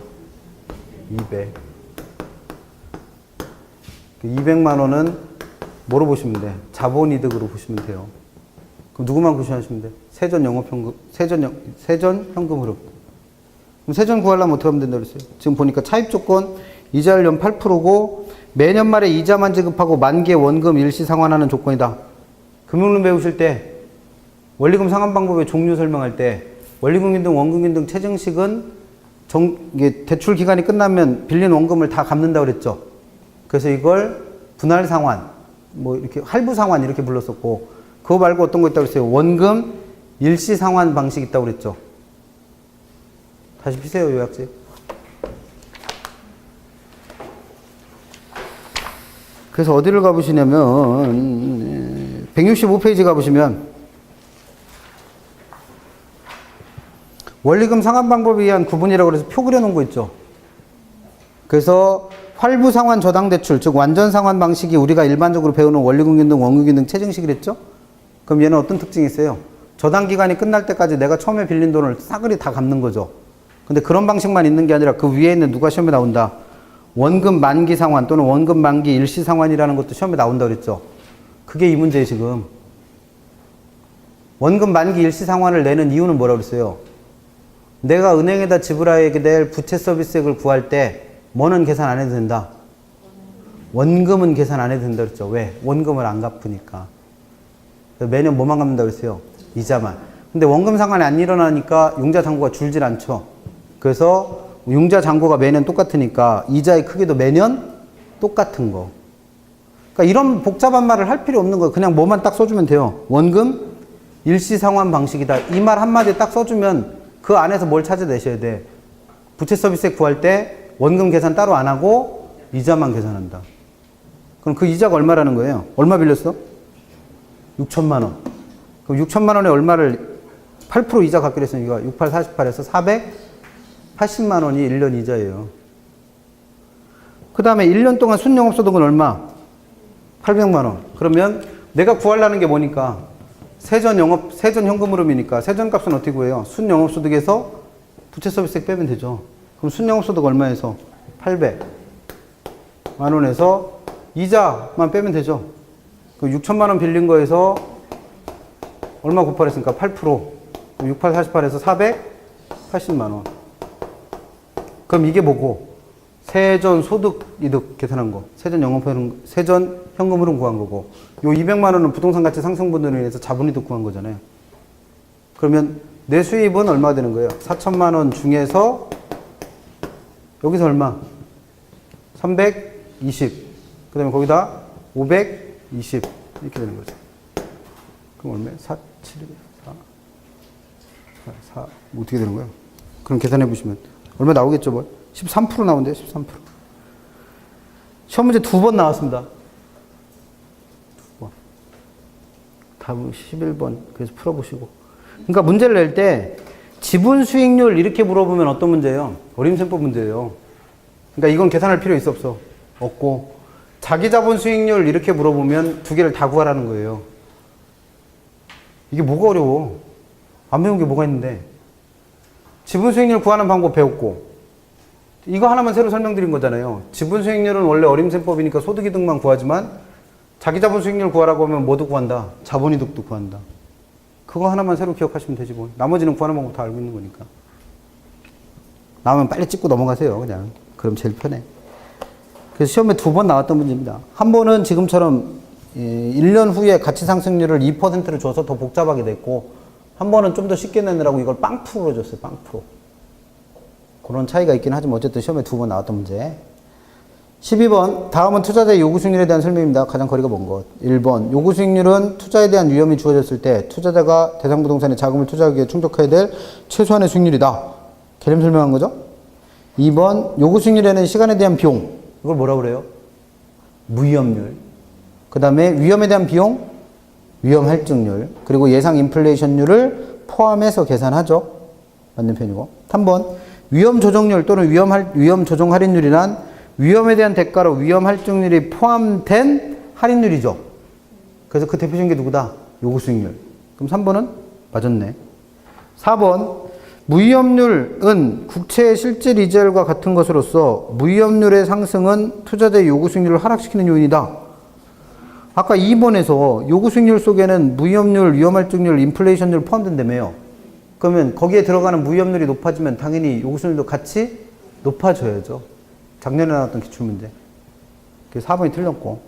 200. 200만 원은 뭐로 보시면 돼? 자본이득으로 보시면 돼요. 그럼 누구만 구시하시면 돼? 세전 영업현금, 세전 현금 흐름. 그럼 세전 구하려면 어떻게 하면 된다 그랬어요? 지금 보니까 차입 조건 이자율 8%고 매년 말에 이자만 지급하고 만기의 원금 일시 상환하는 조건이다. 금융론 배우실 때 원리금 상환 방법의 종류 설명할 때 원리금인 등 원금인 등 체증식은 이게 대출 기간이 끝나면 빌린 원금을 다 갚는다고 그랬죠. 그래서 이걸 분할 상환, 뭐 이렇게 할부 상환 이렇게 불렀었고, 그거 말고 어떤 거 있다고 그랬어요? 원금 일시 상환 방식 있다고 그랬죠. 다시 피세요, 요약지. 그래서 어디를 가보시냐면 165페이지 가보시면 원리금 상환 방법에 의한 구분이라고 해서 표 그려놓은 거 있죠. 그래서 활부 상환 저당 대출, 즉 완전 상환 방식이 우리가 일반적으로 배우는 원리금 등 원금기 등 체증식이랬죠. 그럼 얘는 어떤 특징이 있어요? 저당 기간이 끝날 때까지 내가 처음에 빌린 돈을 싸그리 다 갚는 거죠. 근데 그런 방식만 있는 게 아니라 그 위에 있는 누가 시험에 나온다. 원금 만기 상환 또는 원금 만기 일시 상환이라는 것도 시험에 나온다 그랬죠. 그게 이 문제예요, 지금. 원금 만기 일시 상환을 내는 이유는 뭐라고 그랬어요? 내가 은행에다 지불하게 될 부채 서비스액을 구할 때 뭐는 계산 안 해도 된다? 원금은 계산 안 해도 된다 그랬죠. 왜? 원금을 안 갚으니까. 매년 뭐만 갚는다 그랬어요? 이자만. 근데 원금 상환이 안 일어나니까 융자 잔고가 줄질 않죠. 그래서 융자 잔고가 매년 똑같으니까 이자의 크기도 매년 똑같은 거. 그러니까 이런 복잡한 말을 할 필요 없는 거예요. 그냥 뭐만 딱 써주면 돼요. 원금 일시 상환 방식이다. 이 말 한마디 딱 써주면 그 안에서 뭘 찾아내셔야 돼. 부채 서비스액 구할 때 원금 계산 따로 안 하고 이자만 계산한다. 그럼 그 이자가 얼마라는 거예요? 얼마 빌렸어? 6천만 원. 그럼 6천만 원에 얼마를 8% 이자 갚기로 했으니까 68, 48에서 480만 원이 1년 이자예요. 그 다음에 1년 동안 순영업소득은 얼마? 800만 원. 그러면 내가 구하려는 게 뭐니까? 세전 현금 흐름이니까 세전값은 어떻게 구해요? 순영업소득에서 부채 서비스액 빼면 되죠. 그럼 순영업소득 얼마에서? 800만 원에서 이자만 빼면 되죠. 그럼 6천만 원 빌린 거에서 얼마 곱하랬으니까 8%. 68, 48에서 480만 원. 그럼 이게 뭐고? 세전 소득 이득 계산한 거. 세전 현금 흐름 구한 거고. 요 200만 원은 부동산 가치 상승분으로 인해서 자본이득 구한 거잖아요. 그러면 내 수입은 얼마 되는 거예요? 4천만 원 중에서 여기서 얼마? 320. 그 다음에 거기다 520. 이렇게 되는 거죠. 그럼 얼마야? 4, 7, 4. 어떻게 되는 거예요? 그럼 계산해 보시면 얼마 나오겠죠, 뭘? 13% 나온대요, 13%. 시험 문제 2번 나왔습니다. 2번. 답은 11번. 그래서 풀어보시고. 그러니까 문제를 낼 때 지분 수익률 이렇게 물어보면 어떤 문제예요? 어림셈법 문제예요. 그러니까 이건 계산할 필요 있어 없어? 없고 자기 자본 수익률 이렇게 물어보면 두 개를 다 구하라는 거예요. 이게 뭐가 어려워? 안 배운 게 뭐가 있는데. 지분 수익률 구하는 방법 배웠고 이거 하나만 새로 설명드린 거잖아요. 지분 수익률은 원래 어림셈법이니까 소득이득만 구하지만 자기 자본 수익률 구하라고 하면 뭐도 구한다? 자본이득도 구한다. 그거 하나만 새로 기억하시면 되지 뭐. 나머지는 구하는 방법 다 알고 있는 거니까. 나오면 빨리 찍고 넘어가세요. 그냥. 그럼 제일 편해. 그래서 시험에 2번 나왔던 문제입니다. 한 번은 지금처럼 1년 후에 가치 상승률을 2%로 줘서 더 복잡하게 됐고 한 번은 좀 더 쉽게 내느라고 이걸 빵프로로 줬어요. 빵프로. 그런 차이가 있긴 하지만 어쨌든 시험에 2번 나왔던 문제. 12번 다음은 투자자의 요구 수익률에 대한 설명입니다. 가장 거리가 먼 것. 1번 요구 수익률은 투자에 대한 위험이 주어졌을 때 투자자가 대상 부동산에 자금을 투자하기 위해 충족해야 될 최소한의 수익률이다. 개념 설명한 거죠. 2번 요구 수익률에는 시간에 대한 비용, 이걸 뭐라고 그래요? 무위험률. 그 다음에 위험에 대한 비용, 위험 할증률, 그리고 예상 인플레이션율을 포함해서 계산하죠. 맞는 편이고. 3번 위험 조정률 또는 위험 조정 할인율이란 위험에 대한 대가로 위험 할증률이 포함된 할인율이죠. 그래서 그 대표적인 게 누구다? 요구 수익률. 그럼 3번은 맞았네. 4번 무위험률은 국채의 실질 이자율과 같은 것으로서 무위험률의 상승은 투자자의 요구 수익률을 하락시키는 요인이다. 아까 2번에서 요구 수익률 속에는 무위험률, 위험할증률, 인플레이션율 포함된다며요. 그러면 거기에 들어가는 무위험률이 높아지면 당연히 요구 수익률도 같이 높아져야죠. 작년에 나왔던 기출문제. 그래서 4번이 틀렸고.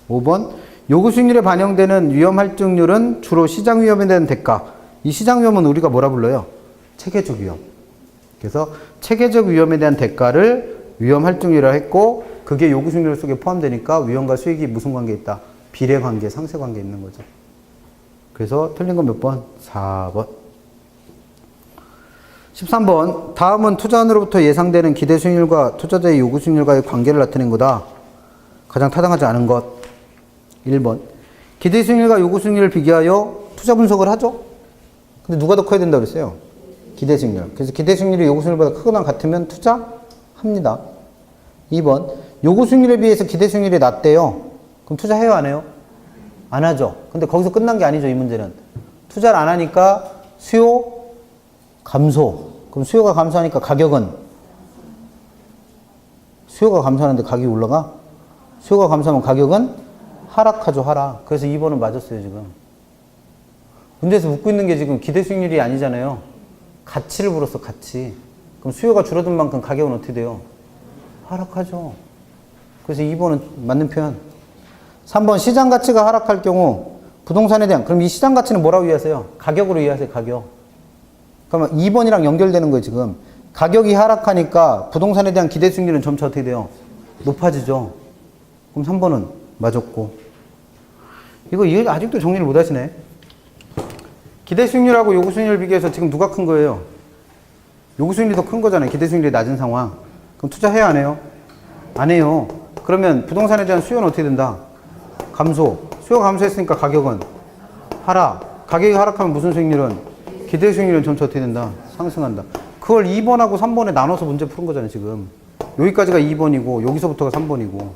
5번 요구 수익률에 반영되는 위험할증률은 주로 시장 위험에 대한 대가. 이 시장 위험은 우리가 뭐라 불러요? 체계적 위험. 그래서 체계적 위험에 대한 대가를 위험할증률이라 했고 그게 요구 수익률 속에 포함되니까 위험과 수익이 무슨 관계에 있다? 비례관계, 상쇄관계에 있는 거죠. 그래서 틀린 건 몇 번? 4번. 13번 다음은 투자원으로부터 예상되는 기대 수익률과 투자자의 요구 수익률과의 관계를 나타낸 거다. 가장 타당하지 않은 것. 1번 기대 수익률과 요구 수익률을 비교하여 투자 분석을 하죠. 근데 누가 더 커야 된다고 그랬어요? 기대 수익률. 그래서 기대 수익률이 요구 수익률보다 크거나 같으면 투자합니다. 2번 요구 수익률에 비해서 기대 수익률이 낮대요. 그럼 투자해요, 안 해요? 안 하죠. 근데 거기서 끝난 게 아니죠, 이 문제는. 투자를 안 하니까 수요 감소. 그럼 수요가 감소하니까 가격은? 수요가 감소하는데 가격이 올라가? 수요가 감소하면 가격은 하락하죠, 하락. 그래서 2번은 맞았어요, 지금. 문제에서 묻고 있는 게 지금 기대 수익률이 아니잖아요. 가치를 물었어, 가치. 그럼 수요가 줄어든 만큼 가격은 어떻게 돼요? 하락하죠. 그래서 2번은 맞는 표현. 3번 시장 가치가 하락할 경우 부동산에 대한, 그럼 이 시장 가치는 뭐라고 이해하세요? 가격으로 이해하세요, 가격. 그러면 2번이랑 연결되는 거예요, 지금. 가격이 하락하니까 부동산에 대한 기대 수익률은 점차 어떻게 돼요? 높아지죠. 그럼 3번은 맞았고. 이거 아직도 정리를 못 하시네. 기대 수익률하고 요구 수익률 비교해서 지금 누가 큰 거예요? 요구 수익률이 더 큰 거잖아요. 기대 수익률이 낮은 상황. 그럼 투자해야 안 해요? 안 해요. 그러면 부동산에 대한 수요는 어떻게 된다? 감소. 수요가 감소했으니까 가격은 하락. 가격이 하락하면 무슨 수익률은? 기대 수익률은 점차 어떻게 된다? 상승한다. 그걸 2번하고 3번에 나눠서 문제 푸는 거잖아요, 지금. 여기까지가 2번이고, 여기서부터가 3번이고.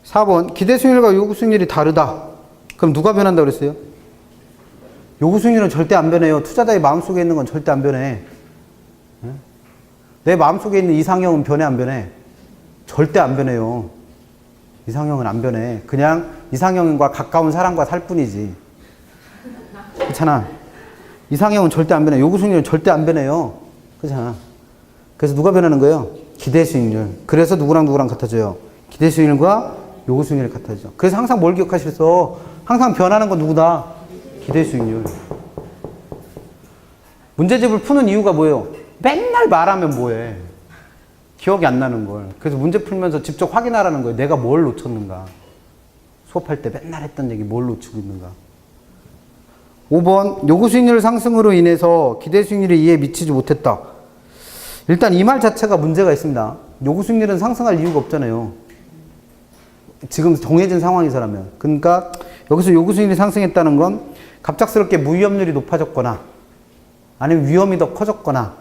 4번, 기대 수익률과 요구 수익률이 다르다. 그럼 누가 변한다고 그랬어요? 요구 수익률은 절대 안 변해요. 투자자의 마음속에 있는 건 절대 안 변해. 내 마음속에 있는 이상형은 변해, 안 변해? 절대 안 변해요. 이상형은 안 변해. 그냥 이상형과 가까운 사람과 살 뿐이지. 그렇잖아. 이상형은 절대 안 변해. 요구 수익률은 절대 안 변해요. 그렇잖아. 그래서 누가 변하는 거예요? 기대 수익률. 그래서 누구랑 같아져요? 기대 수익률과 요구 수익률이 같아지죠. 그래서 항상 뭘 기억하시겠어? 항상 변하는 건 누구다? 기대 수익률. 문제집을 푸는 이유가 뭐예요? 맨날 말하면 뭐해? 기억이 안 나는 걸. 그래서 문제 풀면서 직접 확인하라는 거예요. 내가 뭘 놓쳤는가. 수업할 때 맨날 했던 얘기 뭘 놓치고 있는가. 5번 요구 수익률 상승으로 인해서 기대 수익률이 이에 미치지 못했다. 일단 이 말 자체가 문제가 있습니다. 요구 수익률은 상승할 이유가 없잖아요. 지금 정해진 상황에서라면. 그러니까 여기서 요구 수익률이 상승했다는 건 갑작스럽게 무위험률이 높아졌거나 아니면 위험이 더 커졌거나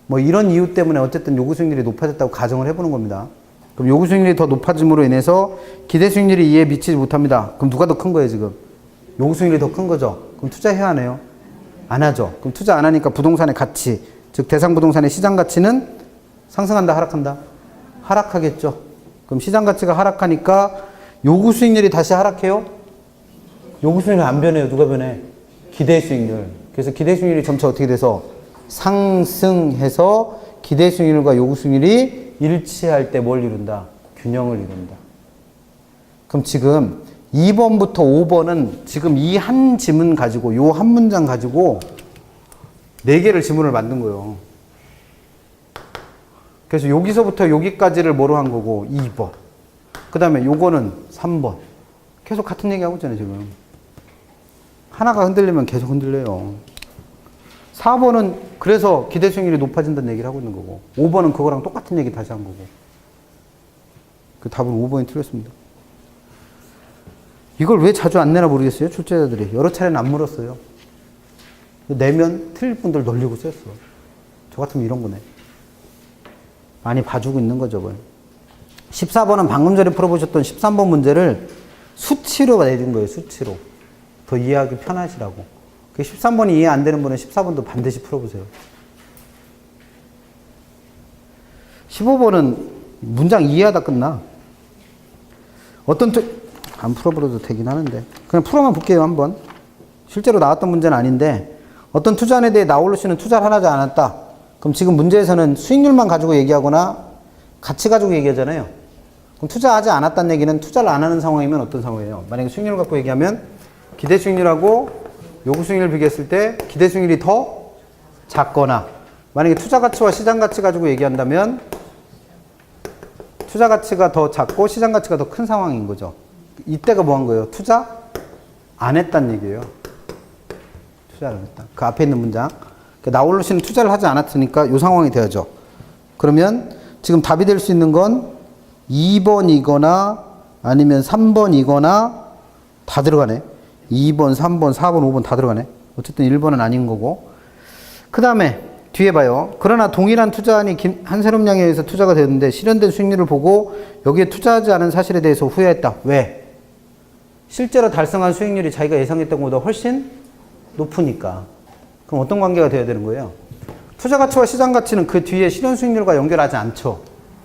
뭐 이런 이유 때문에 어쨌든 요구 수익률이 높아졌다고 가정을 해보는 겁니다. 그럼 요구 수익률이 더 높아짐으로 인해서 기대 수익률이 이에 미치지 못합니다. 그럼 누가 더 큰 거예요, 지금? 요구 수익률이 더 큰 거죠. 그럼 투자해야 하네요? 안 하죠. 그럼 투자 안 하니까 부동산의 가치, 즉 대상 부동산의 시장 가치는 상승한다, 하락한다? 하락하겠죠. 그럼 시장 가치가 하락하니까 요구 수익률이 다시 하락해요? 요구 수익률이 안 변해요. 누가 변해? 기대 수익률. 그래서 기대 수익률이 점차 어떻게 돼서 상승해서 기대 수익률과 요구 수익률이 일치할 때 뭘 이룬다? 균형을 이룬다. 그럼 지금 2번부터 5번은 지금 이 한 지문 가지고 요 한 문장 가지고 4개를 지문을 만든 거예요. 그래서 여기서부터 여기까지를 뭐로 한 거고 2번. 그 다음에 요거는 3번. 계속 같은 얘기 하고 있잖아요, 지금. 하나가 흔들리면 계속 흔들려요. 4번은 그래서 기대 수익률이 높아진다는 얘기를 하고 있는 거고 5번은 그거랑 똑같은 얘기 다시 한 거고. 그 답은 5번이 틀렸습니다. 이걸 왜 자주 안 내나 모르겠어요, 출제자들이. 여러 차례는 안 물었어요. 내면 틀릴 분들 놀리고 쐈어. 저 같으면 이런 거네. 많이 봐주고 있는 거죠, 뭘. 14번은 방금 전에 풀어보셨던 13번 문제를 수치로 내준 거예요, 수치로. 더 이해하기 편하시라고. 13번이 이해 안 되는 분은 14번도 반드시 풀어보세요. 15번은 문장 이해하다 끝나. 안 풀어버려도 되긴 하는데. 그냥 풀어만 볼게요, 한번. 실제로 나왔던 문제는 아닌데, 어떤 투자안에 대해 나홀로 씨는 투자를 하지 않았다. 그럼 지금 문제에서는 수익률만 가지고 얘기하거나 가치 가지고 얘기하잖아요. 그럼 투자하지 않았다는 얘기는 투자를 안 하는 상황이면 어떤 상황이에요? 만약에 수익률 갖고 얘기하면 기대 수익률하고 요구 수익률을 비교했을 때 기대 수익률이 더 작거나, 만약에 투자 가치와 시장 가치 가지고 얘기한다면 투자 가치가 더 작고 시장 가치가 더 큰 상황인 거죠. 이때가 뭐 한 거예요? 투자 안 했다는 얘기예요. 투자를 안 했다. 그 앞에 있는 문장. 나홀로 씨는 투자를 하지 않았으니까 이 상황이 되어져. 그러면 지금 답이 될 수 있는 건 2번이거나 아니면 3번이거나 다 들어가네. 2번, 3번, 4번, 5번 다 들어가네. 어쨌든 1번은 아닌 거고. 그 다음에 뒤에 봐요. 그러나 동일한 투자안이 한세롬양에 의해서 투자가 되었는데 실현된 수익률을 보고 여기에 투자하지 않은 사실에 대해서 후회했다. 왜? 실제로 달성한 수익률이 자기가 예상했던 것보다 훨씬 높으니까. 그럼 어떤 관계가 되어야 되는 거예요? 투자 가치와 시장 가치는 그 뒤에 실현 수익률과 연결하지 않죠.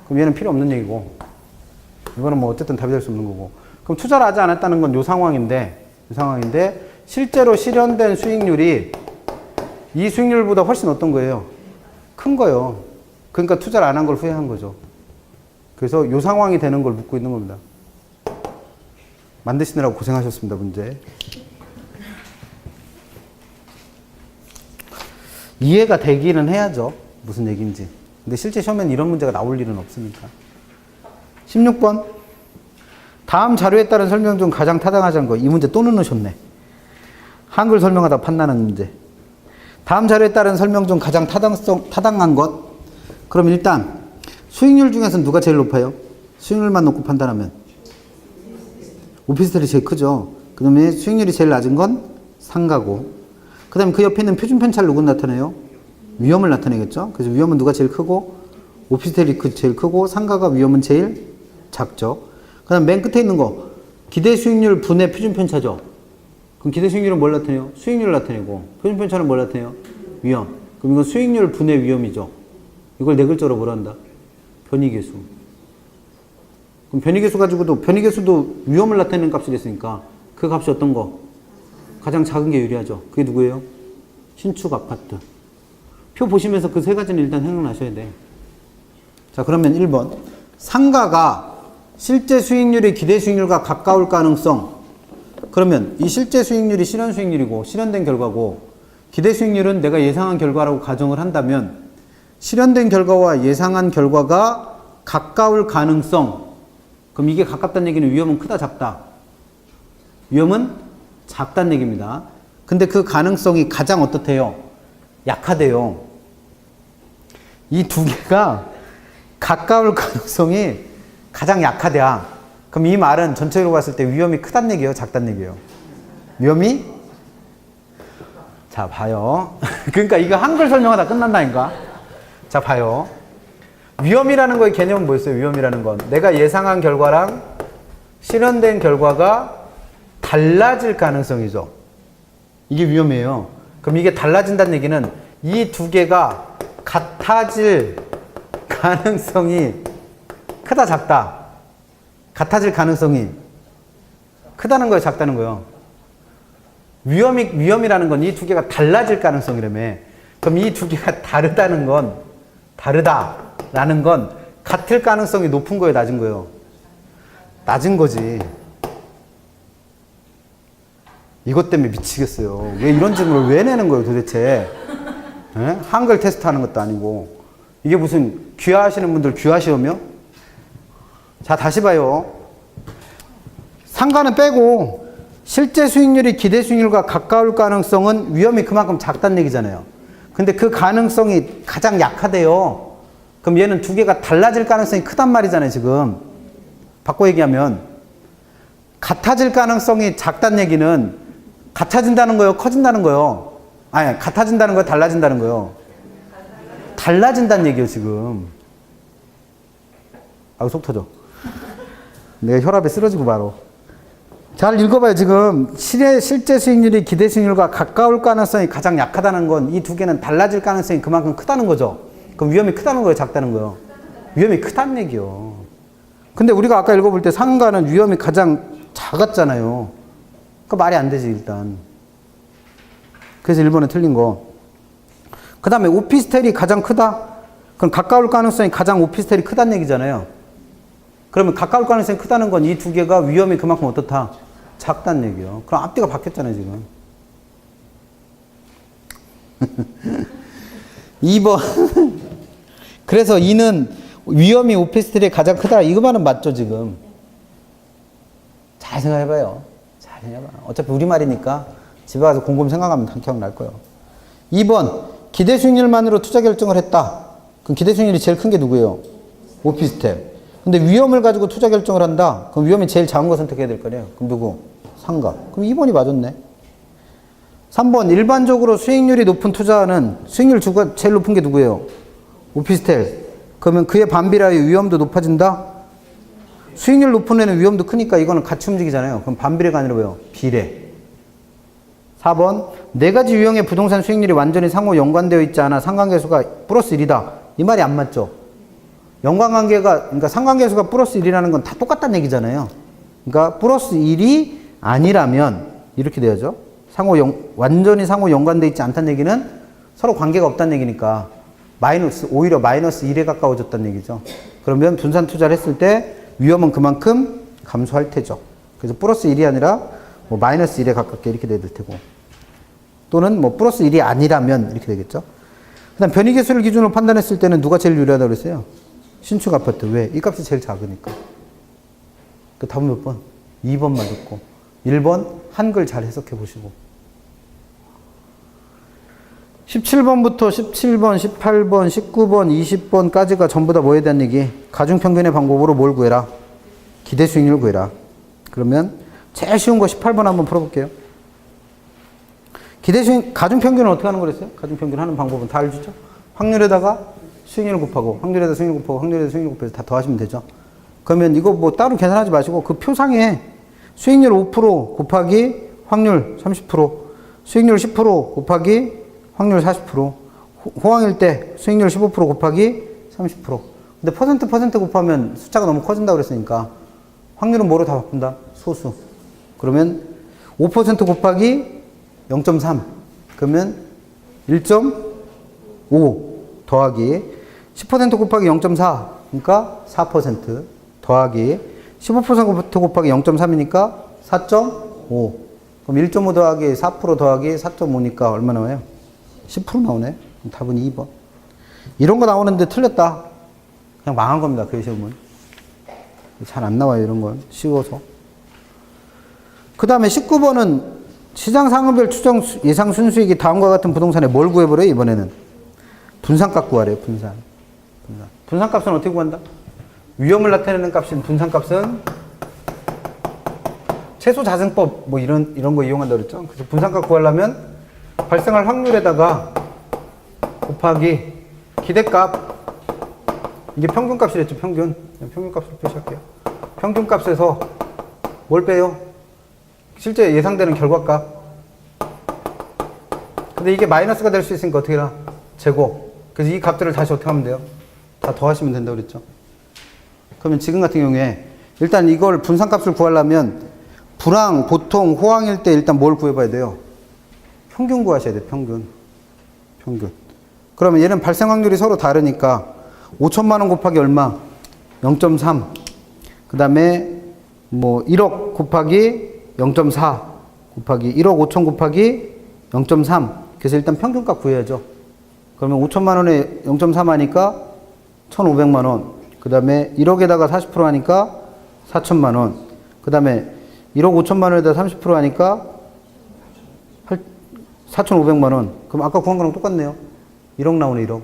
그럼 얘는 필요 없는 얘기고. 이거는 뭐 어쨌든 답이 될 수 없는 거고. 그럼 투자를 하지 않았다는 건 이 상황인데 실제로 실현된 수익률이 이 수익률보다 훨씬 어떤 거예요? 큰 거예요. 그러니까 투자를 안 한 걸 후회한 거죠. 그래서 이 상황이 되는 걸 묻고 있는 겁니다. 만드시느라고 고생하셨습니다, 문제. 이해가 되기는 해야죠. 무슨 얘기인지. 근데 실제 시험에는 이런 문제가 나올 일은 없으니까. 16번. 다음 자료에 따른 설명 중 가장 타당하지 거. 이 문제 또 넣으셨네. 한글 설명하다 판나는 문제. 다음 자료에 따른 설명 중 가장 타당한 것. 그럼 일단 수익률 중에서는 누가 제일 높아요? 수익률만 놓고 판단하면 오피스텔이 제일 크죠. 그 다음에 수익률이 제일 낮은 건 상가고, 그 다음에 그 옆에 있는 표준 편차를 누군 나타내요? 위험을 나타내겠죠. 그래서 위험은 누가 제일 크고, 오피스텔이 제일 크고, 상가가 위험은 제일 작죠. 그 다음 맨 끝에 있는 거 기대 수익률 분의 표준 편차죠. 그럼 기대 수익률은 뭘 나타내요? 수익률을 나타내고, 표준 편차는 뭘 나타내요? 위험. 그럼 이건 수익률 분의 위험이죠. 이걸 네 글자로 뭐라 한다? 변이계수. 그럼 변이계수 가지고도, 변이계수도 위험을 나타내는 값이 됐으니까 그 값이 어떤 거? 가장 작은 게 유리하죠. 그게 누구예요? 신축 아파트. 표 보시면서 그 세 가지는 일단 생각나셔야 돼. 자, 그러면 1번. 상가가 실제 수익률이 기대 수익률과 가까울 가능성. 그러면 이 실제 수익률이 실현 수익률이고 실현된 결과고, 기대 수익률은 내가 예상한 결과라고 가정을 한다면 실현된 결과와 예상한 결과가 가까울 가능성. 그럼 이게 가깝다는 얘기는 위험은 크다, 작다? 위험은 작다는 얘기입니다. 근데 그 가능성이 가장 어떻대요? 약하대요. 이 두 개가 가까울 가능성이 가장 약하대야. 그럼 이 말은 전체적으로 봤을 때 위험이 크다는 얘기예요, 작다는 얘기예요? 위험이? 자, 봐요. 그러니까 이거 한글 설명하다 끝난다니까. 자, 봐요. 위험이라는 거의 개념은 뭐였어요? 위험이라는 건 내가 예상한 결과랑 실현된 결과가 달라질 가능성이죠. 이게 위험이에요. 그럼 이게 달라진다는 얘기는 이 두 개가 같아질 가능성이 크다, 작다? 같아질 가능성이 크다는 거예요, 작다는 거예요? 위험이라는 건 이 두 개가 달라질 가능성이라며. 그럼 이 두 개가 다르다는 건, 다르다라는 건 같을 가능성이 높은 거예요, 낮은 거예요? 낮은 거지. 이것 때문에 미치겠어요. 왜 이런 질문을 왜 내는 거예요, 도대체? 에? 한글 테스트 하는 것도 아니고. 이게 무슨 귀화하시는 분들 귀화 시험이요? 자, 다시 봐요. 상가는 빼고 실제 수익률이 기대 수익률과 가까울 가능성은 위험이 그만큼 작다는 얘기잖아요. 근데 그 가능성이 가장 약하대요. 그럼 얘는 두 개가 달라질 가능성이 크단 말이잖아요, 지금. 바꿔 얘기하면. 같아질 가능성이 작다는 얘기는 같아진다는 거요, 커진다는 거요? 아니, 같아진다는 거요, 달라진다는 거요? 달라진다는 얘기예요, 지금. 아우, 속 터져. 내가 혈압에 쓰러지고 바로. 잘 읽어봐요. 지금 실제 수익률이 기대 수익률과 가까울 가능성이 가장 약하다는 건 이 두 개는 달라질 가능성이 그만큼 크다는 거죠. 그럼 위험이 크다는 거예요, 작다는 거예요? 위험이 크다는 얘기요. 근데 우리가 아까 읽어볼 때 상가는 위험이 가장 작았잖아요. 그 말이 안 되지, 일단. 그래서 1번은 틀린 거. 그 다음에 오피스텔이 가장 크다? 그럼 가까울 가능성이 가장 오피스텔이 크다는 얘기잖아요. 그러면 가까울 가능성이 크다는 건 이 두 개가 위험이 그만큼 어떻다? 작다는 얘기요. 그럼 앞뒤가 바뀌었잖아요, 지금. 2번. 그래서 이는 위험이 오피스텔이 가장 크다. 이거만은 맞죠, 지금. 잘 생각해봐요. 잘 생각해봐. 어차피 우리말이니까 집에 가서 곰곰이 생각하면 기억날 거예요. 2번. 기대 수익률만으로 투자 결정을 했다. 그럼 기대 수익률이 제일 큰 게 누구예요? 오피스텔. 근데 위험을 가지고 투자 결정을 한다. 그럼 위험이 제일 작은 거 선택해야 될 거네요. 그럼 누구? 상가. 그럼 2번이 맞았네. 3번. 일반적으로 수익률이 높은 투자는 수익률 주가 제일 높은 게 누구예요? 오피스텔. 그러면 그에 반비례하여 위험도 높아진다? 수익률 높은 애는 위험도 크니까 이거는 같이 움직이잖아요. 그럼 반비례가 아니라 뭐예요? 비례. 4번. 네 가지 유형의 부동산 수익률이 완전히 상호 연관되어 있지 않아 상관계수가 플러스 1이다. 이 말이 안 맞죠? 연관관계가, 그러니까 상관계수가 플러스 1이라는 건 다 똑같다는 얘기잖아요. 그러니까 플러스 1이 아니라면 이렇게 돼야죠. 완전히 상호 연관되어 있지 않다는 얘기는 서로 관계가 없다는 얘기니까 오히려 마이너스 1에 가까워졌다는 얘기죠. 그러면 분산 투자를 했을 때 위험은 그만큼 감소할 테죠. 그래서 플러스 1이 아니라 뭐 마이너스 1에 가깝게 이렇게 돼야 될 테고, 또는 뭐 플러스 1이 아니라면 이렇게 되겠죠. 그 다음 변이계수를 기준으로 판단했을 때는 누가 제일 유리하다고 그랬어요? 신축 아파트. 왜? 이 값이 제일 작으니까. 그 답은 몇 번? 2번 맞았고 1번 한글 잘 해석해 보시고. 17번부터 17번, 18번, 19번, 20번까지가 전부 다 뭐에 대한 얘기? 가중평균의 방법으로 뭘 구해라? 기대 수익률 구해라. 그러면 제일 쉬운 거 18번 한번 풀어볼게요. 가중평균은 어떻게 하는 거랬어요? 가중평균 하는 방법은 다 알죠? 확률에다가 수익률 곱하고, 확률에다 수익률 곱하고, 확률에다 수익률 곱해서 다 더하시면 되죠. 그러면 이거 뭐 따로 계산하지 마시고 그 표상에 수익률 5% 곱하기 확률 30%, 수익률 10% 곱하기 확률 40%, 호황일 때 수익률 15% 곱하기 30%. 근데 퍼센트 곱하면 숫자가 너무 커진다고 그랬으니까 확률은 뭐로 다 바꾼다? 소수. 그러면 5% 곱하기 0.3. 그러면 1.5 더하기 10% 곱하기 0.4. 그러니까 4% 더하기 15% 곱하기 0.3이니까 4.5. 그럼 1.5 더하기 4% 더하기 4.5니까 얼마 나와요? 10% 나오네. 답은 2번. 이런 거 나오는데 틀렸다. 그냥 망한 겁니다. 그 시험은. 잘 안 나와요. 이런 건. 쉬워서. 그 다음에 19번은 시장 상업별 추정 예상 순수익이 다음과 같은 부동산에 뭘 구해버려요? 이번에는. 분산값 구하래요. 분산값은 어떻게 구한다? 위험을 나타내는 값인 분산값은 최소자생법 뭐 이런 거 이용한다고 그랬죠. 그래서 분산값 구하려면 발생할 확률에다가 곱하기 기대값. 이게 평균값이랬죠, 평균. 평균값을 표시할게요. 평균값에서 뭘 빼요? 실제 예상되는 결과값. 근데 이게 마이너스가 될 수 있으니까 어떻게 해라? 제곱. 그래서 이 값들을 다시 어떻게 하면 돼요? 다 더하시면 된다고 그랬죠. 그러면 지금 같은 경우에 일단 이걸 분산값을 구하려면 불황, 보통, 호황일 때 일단 뭘 구해봐야 돼요? 평균 구하셔야 돼요, 평균. 평균. 그러면 얘는 발생 확률이 서로 다르니까 5천만 원 곱하기 얼마? 0.3. 그 다음에 뭐 1억 곱하기 0.4 곱하기 1억 5천 곱하기 0.3. 그래서 일단 평균값 구해야죠. 그러면 5천만 원에 0.3 하니까 1,500만 원. 그 다음에 1억에다가 40% 하니까 4천만 원. 그 다음에 1억 5천만 원에다 30% 하니까 4,500만 원. 그럼 아까 구한 거랑 똑같네요. 1억 나오네, 1억.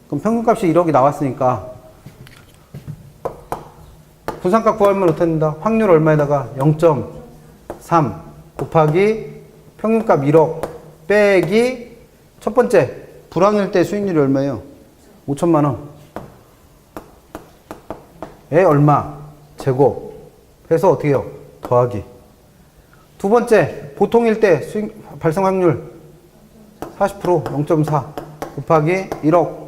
그럼 평균값이 1억이 나왔으니까 분산값 구하면 어떻게 된다? 확률 얼마에다가 0.3 곱하기 평균값 1억 빼기 첫 번째 불황일 때 수익률이 얼마예요? 5천만 원. 에 얼마? 제곱. 해서 어떻게 해요? 더하기. 두 번째 보통일 때 수익 발생 확률 40% 0.4 곱하기 1억.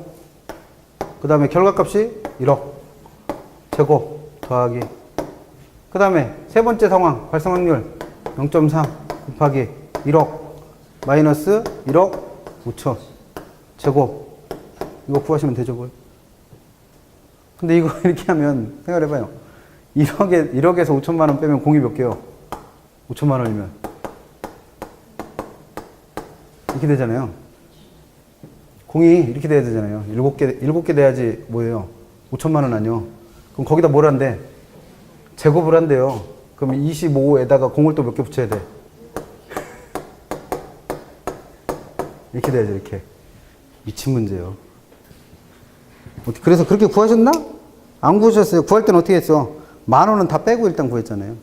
그 다음에 결과값이 1억. 제곱 더하기. 그 다음에 세 번째 상황 발생 확률 0.3 곱하기 1억 마이너스 1억 5천 제곱. 이거 구하시면 되죠, 뭘. 근데 이거 이렇게 하면 생각해봐요. 1억에서 5천만 원 빼면 공이 몇 개요? 5천만 원이면 이렇게 되잖아요. 공이 이렇게 돼야 되잖아요. 7개 돼야지 뭐예요? 5천만 원 아니요. 그럼 거기다 뭘 한대? 제곱을 한대요. 그럼 25에다가 공을 또 몇 개 붙여야 돼? 이렇게 돼야죠, 이렇게. 미친 문제예요. 그래서 그렇게 구하셨나? 안 구하셨어요. 구할 때는 어떻게 했어? 10,000원은 다 빼고 일단 구했잖아요.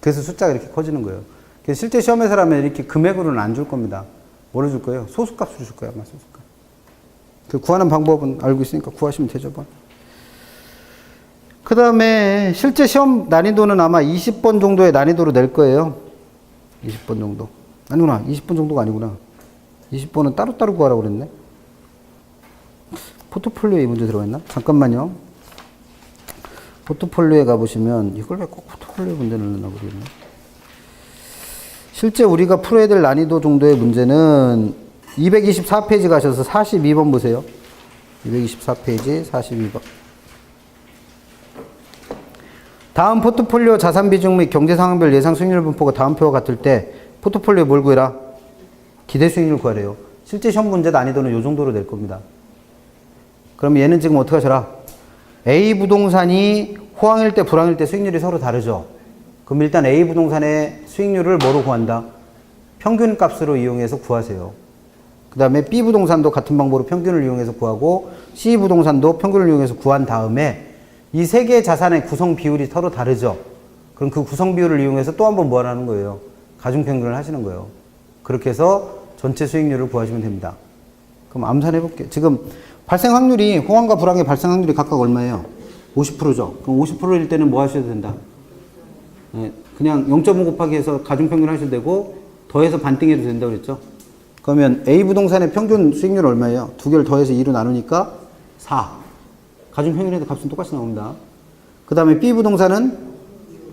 그래서 숫자가 이렇게 커지는 거예요. 그래서 실제 시험에서라면 이렇게 금액으로는 안 줄 겁니다. 뭐로 줄 거예요? 소수값으로 줄 거예요, 아마 소수값. 그 구하는 방법은 알고 있으니까 구하시면 되죠, 뭐. 그 다음에 실제 시험 난이도는 아마 20번 정도의 난이도로 낼 거예요. 20번 정도. 아니구나. 20번 정도가 아니구나. 20번은 따로따로 구하라고 그랬네. 포트폴리오에 이 문제 들어가 있나? 잠깐만요. 포트폴리오에 가보시면 이걸 왜 꼭 포트폴리오 문제를 넣나 모르겠네. 실제 우리가 풀어야 될 난이도 정도의 문제는 224페이지 가셔서 42번 보세요. 224페이지 42번. 다음 포트폴리오 자산 비중 및 경제 상황별 예상 수익률 분포가 다음 표와 같을 때 포트폴리오 뭘 구해라? 기대 수익률 구하래요. 실제 시험 문제 난이도는 이 정도로 낼 겁니다. 그럼 얘는 지금 어떻게 하셔라? A 부동산이 호황일 때 불황일 때 수익률이 서로 다르죠. 그럼 일단 A 부동산의 수익률을 뭐로 구한다? 평균 값으로 이용해서 구하세요. 그 다음에 B 부동산도 같은 방법으로 평균을 이용해서 구하고 C 부동산도 평균을 이용해서 구한 다음에 이 세 개의 자산의 구성 비율이 서로 다르죠. 그럼 그 구성 비율을 이용해서 또 한 번 뭐 하는 거예요? 가중평균을 하시는 거예요. 그렇게 해서 전체 수익률을 구하시면 됩니다. 그럼 암산해 볼게요. 지금 발생 확률이 호황과 불황의 발생 확률이 각각 얼마예요? 50%죠. 그럼 50%일 때는 뭐 하셔도 된다? 네, 그냥 0.5 곱하기 해서 가중평균 하셔도 되고 더해서 반띵해도 된다고 그랬죠. 그러면 A 부동산의 평균 수익률 얼마예요? 두 개를 더해서 2로 나누니까 4. 가중평균에도 값은 똑같이 나옵니다. 그 다음에 B 부동산은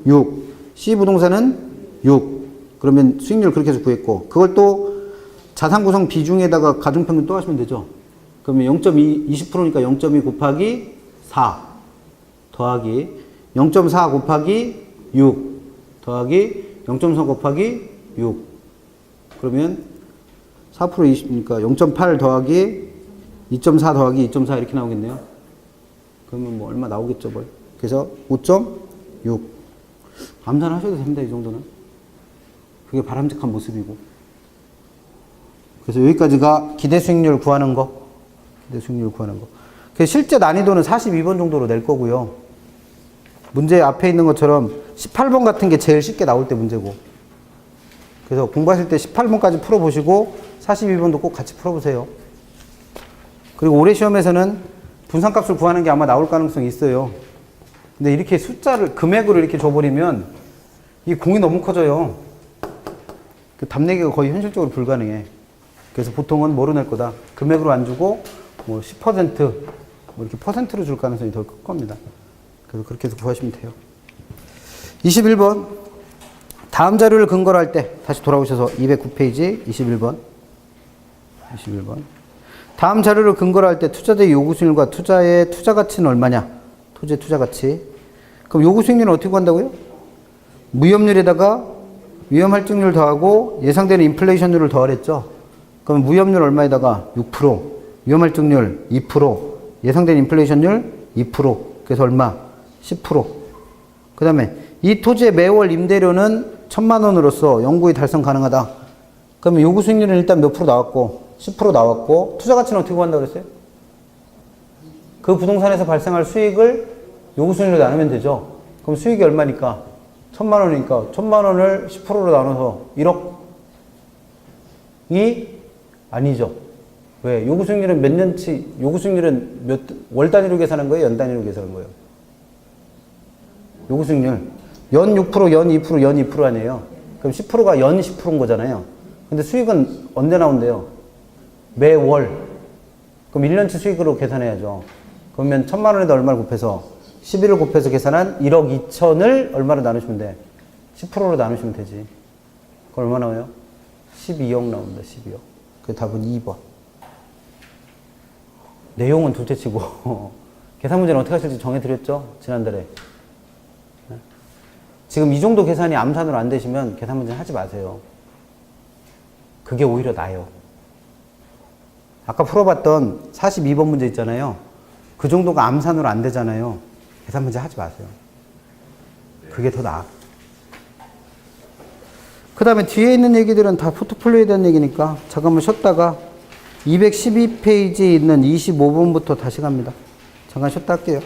6. C 부동산은 6. 그러면 수익률 그렇게 해서 구했고 그걸 또 자산 구성 비중에다가 가중평균 또 하시면 되죠. 그러면 20%니까 0.2 곱하기 4 더하기 0.4 곱하기 6 더하기 0.3 곱하기 6 그러면 4% 20이니까 0.8 더하기 2.4 더하기 2.4 이렇게 나오겠네요. 그러면 뭐 얼마 나오겠죠, 뭘. 그래서 5.6 암산하셔도 됩니다, 이 정도는. 그게 바람직한 모습이고. 그래서 여기까지가 기대 수익률 구하는 거. 기대 수익률 구하는 거. 그래서 실제 난이도는 42번 정도로 낼 거고요. 문제 앞에 있는 것처럼 18번 같은 게 제일 쉽게 나올 때 문제고. 그래서 공부하실 때 18번까지 풀어보시고 42번도 꼭 같이 풀어보세요. 그리고 올해 시험에서는 분산값을 구하는 게 아마 나올 가능성이 있어요. 근데 이렇게 숫자를, 금액으로 이렇게 줘버리면 이 공이 너무 커져요. 그 답 내기가 거의 현실적으로 불가능해. 그래서 보통은 뭐로 낼 거다? 금액으로 안 주고 뭐 10%, 뭐 이렇게 퍼센트로 줄 가능성이 더 클 겁니다. 그래서 그렇게 해서 구하시면 돼요. 21번. 다음 자료를 근거로 할 때, 다시 돌아오셔서 209페이지 21번. 다음 자료를 근거로 할 때 투자자의 요구 수익률과 투자의 투자 가치는 얼마냐? 토지의 투자 가치. 그럼 요구 수익률은 어떻게 구한다고요? 무이업률에다가 위험 할증률 더하고 예상되는 인플레이션율을 더하랬죠. 그럼 무이업률 얼마에다가 6%, 위험 할증률 2%, 예상되는 인플레이션율 2%. 그래서 얼마? 10%. 그 다음에 이 토지의 매월 임대료는 1,000만 원으로서 영구히 달성 가능하다. 그러면 요구 수익률은 일단 몇 프로 나왔고 10% 나왔고 투자 가치는 어떻게 구한다고 그랬어요? 그 부동산에서 발생할 수익을 요구 수익률로 나누면 되죠. 그럼 수익이 얼마니까? 1,000만 원이니까 1,000만 원을 10%로 나눠서 1억이 아니죠. 왜? 요구 수익률은 몇 년치, 요구 수익률은 월 단위로 계산한 거예요? 연 단위로 계산한 거예요? 요구 수익률. 연 6%, 연 2%, 연 2% 아니에요? 그럼 10%가 연 10%인 거잖아요. 근데 수익은 언제 나온대요? 매월. 그럼 1년치 수익으로 계산해야죠. 그러면 1,000만 원에다 얼마를 곱해서 11을 곱해서 계산한 1억 2천을 얼마로 나누시면 돼? 10%로 나누시면 되지. 그럼 얼마 나와요? 12억 나온다. 12억. 그 답은 2번. 내용은 둘째 치고 계산 문제는 어떻게 하실지 정해드렸죠? 지난달에. 지금 이 정도 계산이 암산으로 안 되시면 계산 문제는 하지 마세요. 그게 오히려 나아요. 아까 풀어봤던 42번 문제 있잖아요. 그 정도가 암산으로 안 되잖아요. 계산 문제 하지 마세요. 그게 더 나아. 그 다음에 뒤에 있는 얘기들은 다 포트폴리오에 대한 얘기니까 잠깐만 쉬었다가 212페이지에 있는 25번부터 다시 갑니다. 잠깐 쉬었다 할게요.